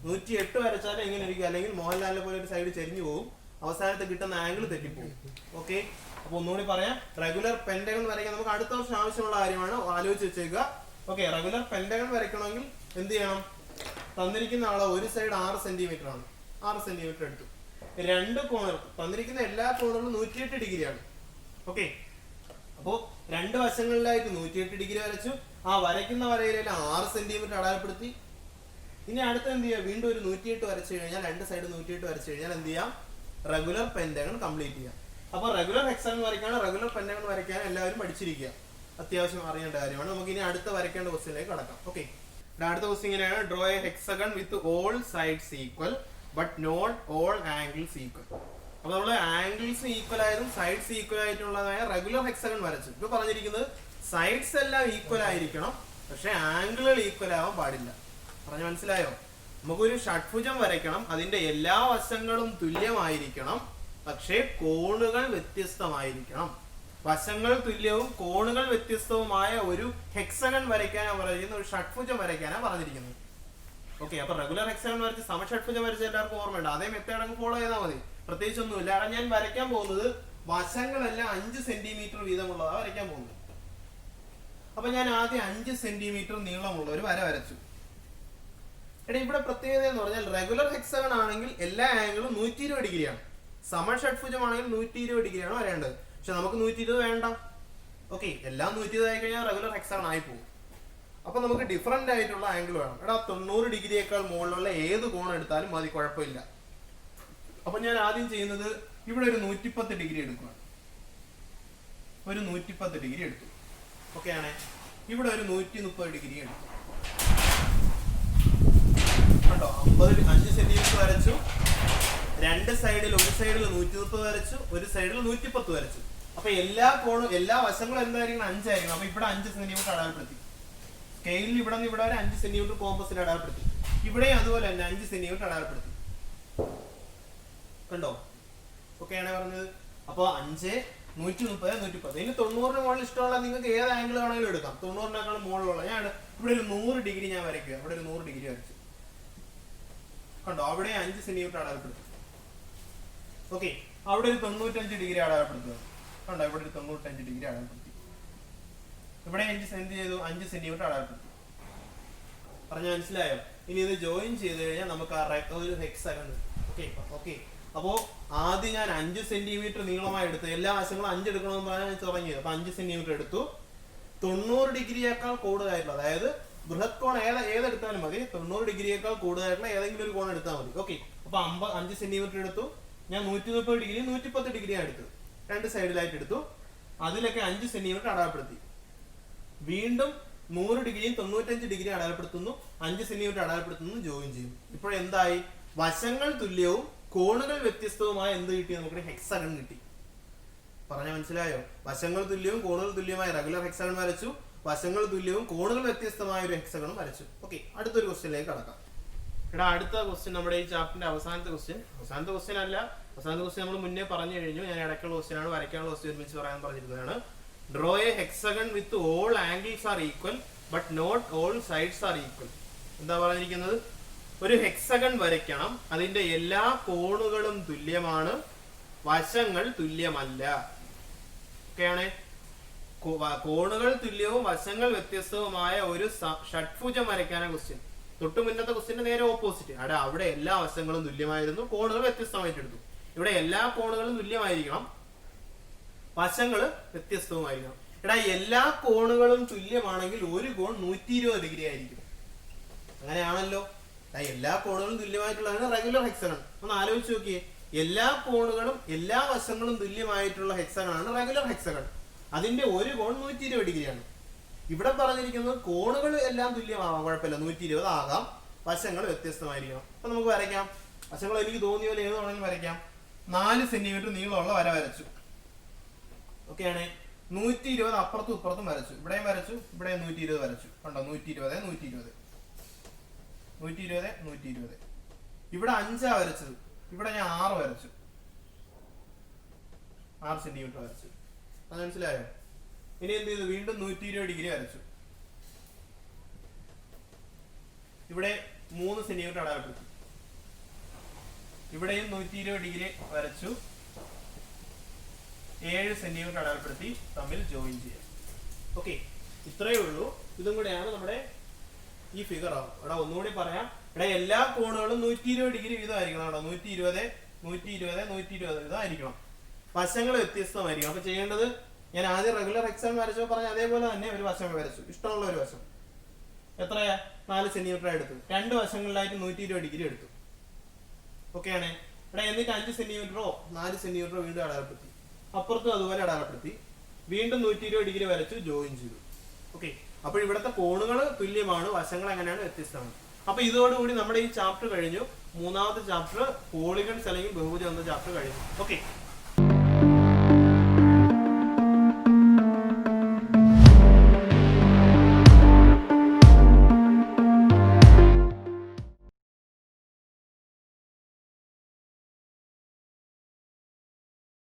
A: 108 വരച്ചാൽ എങ്ങനെ ഇരിക്കും, അല്ലെങ്കിൽ മോഹൻലാലിനെ പോലെ ഒരു സൈഡ് ചെരിഞ്ഞു പോകും, അവസാനത്തെ കിട്ടുന്ന ആംഗിൾ തെറ്റിപ്പോകും. ഓക്കെ, അപ്പൊ ഒന്നുകൂടി പറയാം, റെഗുലർ പെന്റഗൺ വരയ്ക്കാൻ നമുക്ക് അടുത്ത വർഷം ആവശ്യമുള്ള കാര്യമാണ്, ആലോചിച്ച് വെച്ചേക്കുക. ഓക്കെ, റെഗുലർ പെന്റഗൺ വരയ്ക്കണമെങ്കിൽ എന്ത് ചെയ്യണം, തന്നിരിക്കുന്ന ആളെ ഒരു സൈഡ് 6 സെന്റിമീറ്റർ ആണ്, 6 സെന്റിമീറ്റർ എടുത്തു. 2 കോണുകൾ തന്നിരിക്കുന്ന എല്ലാ കോണുകളും 108 ഡിഗ്രിയാണ്. ഓക്കെ, അപ്പോ 2 വശങ്ങളിലായിട്ട് 108 ഡിഗ്രി വരച്ചു. ആ വരയ്ക്കുന്ന വരയിലെല്ലാം 6 സെന്റിമീറ്റർ അടയാളപ്പെടുത്തി. ഇനി അടുത്ത് എന്ത് ചെയ്യുക, വീണ്ടും ഒരു 108 വരച്ചു കഴിഞ്ഞാൽ, 2 സൈഡ് 108 വരച്ചു കഴിഞ്ഞാൽ എന്ത് ചെയ്യാം, റെഗുലർ പെന്റഗൺ കംപ്ലീറ്റ് ചെയ്യാം. അപ്പൊ റെഗുലർ ഹെക്സഗൺ വരയ്ക്കാനും റെഗുലർ പെന്റഗൺ വരയ്ക്കാനും എല്ലാവരും പഠിച്ചിരിക്കുക, അത്യാവശ്യം അറിയേണ്ട കാര്യമാണ്. നമുക്ക് ഇനി അടുത്ത വരയ്ക്കേണ്ട ക്വസ്റ്റ്യനിലേക്ക് കടക്കാം. ഓക്കെ, അടുത്ത ക്വസ്റ്റ്യൻ ഇങ്ങനെയാണ്, draw a hexagon with all sides equal but not all angles equal. അപ്പൊ നമ്മള് ആംഗിൾസ് ഈക്വൽ ആയതും സൈഡ്സ് ഈക്വൽ ആയിട്ടുള്ളതായ റെഗുലർ ഹെക്സഗൺ വരച്ചു. ഇപ്പൊ പറഞ്ഞിരിക്കുന്നത് സൈഡ്സ് എല്ലാം ഈക്വൽ ആയിരിക്കണം, പക്ഷെ ആംഗിളുകൾ ഈക്വൽ ആവാൻ പാടില്ല. പറഞ്ഞു മനസ്സിലായോ? നമുക്കൊരു ഷഡ്ഭുജം വരയ്ക്കണം, അതിന്റെ എല്ലാ വശങ്ങളും തുല്യമായിരിക്കണം, പക്ഷേ കോണുകൾ വ്യത്യസ്തമായിരിക്കണം. വശങ്ങൾ തുല്യവും കോണുകൾ വ്യത്യസ്തവുമായ ഒരു ഹെക്സഗൺ വരയ്ക്കാനാണ് പറഞ്ഞിരിക്കുന്നത്, ഒരു ഷഡ്ഭുജം വരയ്ക്കാനാണ് പറഞ്ഞിരിക്കുന്നത്. ഓക്കെ, അപ്പൊ റെഗുലർ ഹെക്സഗൺ വരച്ച് സമഷഡ്ഭുജം വരച്ച് എല്ലാവർക്കും ഓർമ്മയുണ്ട്. അതേ മെത്തേഡ് ഫോളോ ചെയ്താൽ മതി, പ്രത്യേകിച്ചൊന്നുമില്ല. കാരണം ഞാൻ വരയ്ക്കാൻ പോകുന്നത് വശങ്ങളെല്ലാം 5 സെന്റിമീറ്റർ വീതമുള്ളതാണ് വരയ്ക്കാൻ പോകുന്നത്. അപ്പൊ ഞാൻ ആദ്യം 5 സെന്റിമീറ്റർ നീളമുള്ള ഒരു വര വരച്ചു. എടാ, ഇവിടെ പ്രത്യേകത എന്ന് പറഞ്ഞാൽ റെഗുലർ ഹെക്സഗൺ ആണെങ്കിൽ എല്ലാ ആംഗിളും 120 ഡിഗ്രിയാണ്. സമഷഡ്ഭുജമാണെങ്കിൽ 120 ഡിഗ്രിയാണ് വരേണ്ടത്. പക്ഷെ നമുക്ക് 120 വേണ്ട. ഓക്കെ, എല്ലാം 120 ആയി കഴിഞ്ഞാൽ റെഗുലർ ഹെക്സാഗൺ ആയി പോകും. അപ്പൊ നമുക്ക് ഡിഫറെന്റ് ആയിട്ടുള്ള ആംഗിൾ വേണം. എടാ 90 ഡിഗ്രിയേക്കാൾ മുകളിലുള്ള ഏത് കോൺ എടുത്താലും മതി, കുഴപ്പമില്ല. അപ്പൊ ഞാൻ ആദ്യം ചെയ്യുന്നത് ഇവിടെ ഒരു 110 ഡിഗ്രി എടുക്കുകയാണ്. ഒരു 110 ഡിഗ്രി എടുത്തു. ഓക്കെ ആണേ. ഇവിടെ ഒരു 130 ഡിഗ്രി എടുത്തു. കണ്ടോ, 5 സെന്റിമീറ്റർ വരച്ചു. രണ്ട് സൈഡിൽ, ഒരു സൈഡിൽ 130 വരച്ചു, ഒരു സൈഡിൽ 110 വരച്ചു. അപ്പൊ എല്ലാ കോണും, എല്ലാ വശങ്ങളും എന്തായിരിക്കണം, 5 ആയിരിക്കണം. അപ്പൊ ഇവിടെ 5 സെന്റിമീറ്റർ അടയാളപ്പെടുത്തി. സ്കെയിലിൽ ഇവിടെ നിന്ന് ഇവിടെ വരെ 5 സെന്റിമീറ്റർ കോമ്പസിൽ അടയാളപ്പെടുത്തി. ഇവിടെയും അതുപോലെ തന്നെ 5 സെന്റിമീറ്റർ അടയാളപ്പെടുത്തി. കണ്ടോ? ഓക്കെ ആണ് പറഞ്ഞത്. അപ്പൊ 5, 130, 110. ഇനി 90-ന് മുകളിൽ ഇഷ്ടമുള്ള നിങ്ങൾക്ക് ഏത് ആംഗിൾ വേണമെങ്കിലും എടുക്കാം. 90-നേക്കാളും മുകളിലുള്ള ഞാൻ ഇവിടെ ഒരു 100 ഡിഗ്രി ഞാൻ വരയ്ക്കുക. ഇവിടെ ഒരു 100 ഡിഗ്രി വരച്ചു. കണ്ടോ, അവിടെ 5 സെന്റിമീറ്റർ അടയാളപ്പെടുത്തി. ഓക്കെ, അവിടെ ഒരു 95 ഡിഗ്രി അടയാളപ്പെടുത്തുക. കണ്ടോ, ഇവിടെ ഒരു 95 ഡിഗ്രി അടയാളപ്പെടുത്തി. ഇവിടെ 5 സെന്റിമീറ്റർ അടയാളപ്പെടുത്തി. പറഞ്ഞ മനസ്സിലായോ? ഇനി ഇത് ജോയിൻ ചെയ്ത് കഴിഞ്ഞാൽ നമുക്ക് ആ ഒരു ഹെക്സാഗൺ. ഓക്കെ. അപ്പോ ആദ്യം ഞാൻ 5 സെന്റിമീറ്റർ നീളമായി എടുത്തു. എല്ലാ വശങ്ങളും 5 എടുക്കണമെന്ന് പറഞ്ഞാൽ തുടങ്ങിയത്. അപ്പൊ 5 സെന്റിമീറ്റർ എടുത്തു. 90 ഡിഗ്രിയേക്കാൾ കൂടുതലായിട്ടുള്ള, അതായത് ബൃഹത് കോൺ ഏതെടുത്താലും മതി. 90 ഡിഗ്രിയേക്കാൾ കൂടുതലായിട്ടുള്ള ഏതെങ്കിലും ഒരു കോൺ എടുത്താൽ മതി. ഓക്കെ, അപ്പൊ 5 സെന്റിമീറ്റർ എടുത്തു. ഞാൻ 130 ഡിഗ്രി 110 ഡിഗ്രിയാണ് എടുത്തു. രണ്ട് സൈഡിലായിട്ട് എടുത്തു. അതിലൊക്കെ 5 സെന്റിമീറ്റർ അടയാളപ്പെടുത്തി. വീണ്ടും 100 ഡിഗ്രിയും 95 ഡിഗ്രി അടയാളപ്പെടുത്തുന്നു, 5 സെന്റിമീറ്റർ അടയാളപ്പെടുത്തുന്നു, ജോയിൻ ചെയ്യും. ഇപ്പോഴെന്തായി? വശങ്ങൾ തുല്യവും കോണുകൾ വ്യത്യസ്തവുമായ എന്ത് കിട്ടി? നമുക്ക് ഹെക്സാഗൺ കിട്ടി. പറഞ്ഞ മനസ്സിലായോ? വശങ്ങൾ തുല്യവും കോണുകൾ തുല്യമായ റെഗുലർ ഹെക്സാഗൺ വരച്ചു. വശങ്ങൾ തുല്യവും കോണുകൾ വ്യത്യസ്തമായ ഒരു ഹെക്സാഗണും വരച്ചു. ഓക്കെ, അടുത്തൊരു ക്വസ്റ്റ്യനിലേക്ക് കടക്കാം. എടാ, അടുത്ത ക്വസ്റ്റ്യൻ നമ്മുടെ ഈ ചാപ്റ്ററിന്റെ അവസാനത്തെ ക്വസ്റ്റ്യൻ അല്ല. അവസാനത്തെ ക്വസ്റ്റ്യൻ നമ്മൾ മുന്നേ പറഞ്ഞു കഴിഞ്ഞു. ഞാൻ ഇടയ്ക്കുള്ള ക്വസ്റ്റ്യൻ ആണ്, വരയ്ക്കാനുള്ള ക്വസ്റ്റ്യൻ ഒരുമിച്ച് പറയാൻ പറഞ്ഞിരിക്കുന്നതാണ്. Draw a hexagon with all angles are equal but not all sides are equal. എന്താ പറഞ്ഞിരിക്കുന്നത്? ഒരു ഹെക്സഗൺ വരയ്ക്കണം, അതിന്റെ എല്ലാ കോണുകളും തുല്യമാണ്, വശങ്ങൾ തുല്യമല്ല. ഓക്കെയാണ്. കോണുകൾ തുല്യവും വശങ്ങൾ വ്യത്യസ്തവുമായ ഒരു ഷഡ്ഭുജം വരയ്ക്കാനാണ് ക്വസ്റ്റ്യൻ. തൊട്ടു മുന്നത്തെ ക്വസ്റ്റ്യന്റെ നേരെ ഓപ്പോസിറ്റ്. അവിടെ എല്ലാ വശങ്ങളും തുല്യമായിരുന്നു, കോണുകൾ വ്യത്യസ്തമായിട്ട് എടുത്തു. ഇവിടെ എല്ലാ കോണുകളും തുല്യമായിരിക്കണം, വശങ്ങള് വ്യത്യസ്തവുമായിരിക്കണം. എല്ലാ കോണുകളും തുല്യമാണെങ്കിൽ ഒരു കോൺ 120 ഡിഗ്രി ആയിരിക്കും. അങ്ങനെയാണല്ലോ. എല്ലാ കോണുകളും തുല്യമായിട്ടുള്ളതാണ് റെഗുലർ ഹെക്സഗൺ. ഒന്ന് ആലോചിച്ച് നോക്കിയേ. എല്ലാ കോണുകളും എല്ലാ വശങ്ങളും തുല്യമായിട്ടുള്ള ഹെക്സഗൺ ആണ് റെഗുലർ ഹെക്സഗൺ. അതിന്റെ ഒരു കോൺ 120 ഡിഗ്രിയാണ്. ഇവിടെ പറഞ്ഞിരിക്കുന്നത് കോണുകൾ എല്ലാം തുല്യമാവാം, കുഴപ്പമില്ല, 120 ആകാം, വശങ്ങൾ വ്യത്യസ്തമായിരിക്കണം. അപ്പൊ നമുക്ക് വരയ്ക്കാം. വശങ്ങൾ എനിക്ക് തോന്നിയ പോലെ ഏത് വേണമെങ്കിലും വരയ്ക്കാം. 4 സെന്റിമീറ്റർ നീളമുള്ള വര വരച്ചു. ഓക്കെയാണ്. 120 അപ്പുറത്തും ഇപ്പുറത്തും വരച്ചു. ഇവിടെയും വരച്ചു, ഇവിടെ 120 വരച്ചു. കണ്ടോ, 120, 120, 120, 120. ഇവിടെ 5 വരച്ചത്. ഇവിടെ ഞാൻ 6 വരച്ചു. 6 സെന്റിമീറ്റർ വരച്ചു. അത് മനസ്സിലായോ? ഇനി എന്ത് ചെയ്തു? വീണ്ടും 120 ഡിഗ്രി വരച്ചു. ഇവിടെ 3 സെന്റിമീറ്റർ അടയാളപ്പെടുത്തി. ഇവിടെയും 120 ഡിഗ്രി വരച്ചു. 7 സെന്റിമീറ്റർ അടയാളപ്പെടുത്തി തമ്മിൽ ജോയിൻ ചെയ്യാം. ഓക്കെ, ഇത്രയേ ഉള്ളൂ. ഇതും കൂടെയാണ് നമ്മുടെ ഈ ഫിഗർ ആവും. ഇവിടെ ഒന്നുകൂടി പറയാം. ഇവിടെ എല്ലാ കോണുകളും 120 ഡിഗ്രി വീതമായിരിക്കണം. കേട്ടോ, 120, 120, 120 ഇതായിരിക്കണം. വശങ്ങൾ വ്യത്യസ്തമായിരിക്കണം. അപ്പൊ ചെയ്യേണ്ടത്, ഞാൻ ആദ്യം റെഗുലർ ഹെക്സാഗൺ വരച്ചോ പറഞ്ഞ അതേപോലെ തന്നെ ഒരു വശം വരച്ചു. ഇഷ്ടമുള്ള ഒരു വശം. എത്രയാ? 4 സെന്റിമീറ്റർ എടുത്തു. രണ്ട് വശങ്ങളിലായിട്ട് 120 ഡിഗ്രി എടുത്തു. ഓക്കെയാണ്. ഇവിടെ എന്നിട്ട് 5 സെന്റിമീറ്ററോ 4 സെന്റിമീറ്ററോ വീണ്ടും അടയാളപ്പെടുത്തി. അപ്പുറത്തും അതുപോലെ അടയാളപ്പെടുത്തി. വീണ്ടും 120 ഡിഗ്രി വരച്ചു, ജോയിൻ ചെയ്തു. ഓക്കെ, അപ്പോൾ ഇവിടുത്തെ കോണുകൾ തുല്യമാണ്, വശങ്ങൾ എങ്ങനെയാണ് വ്യത്യസ്തമാണ്. അപ്പൊ ഇതോടുകൂടി നമ്മുടെ ഈ ചാപ്റ്റർ കഴിഞ്ഞു. മൂന്നാമത്തെ ചാപ്റ്റർ പോളിഗൺസ് അല്ലെങ്കിൽ ബഹുഭുജം എന്ന ചാപ്റ്റർ കഴിഞ്ഞു. ഓക്കെ.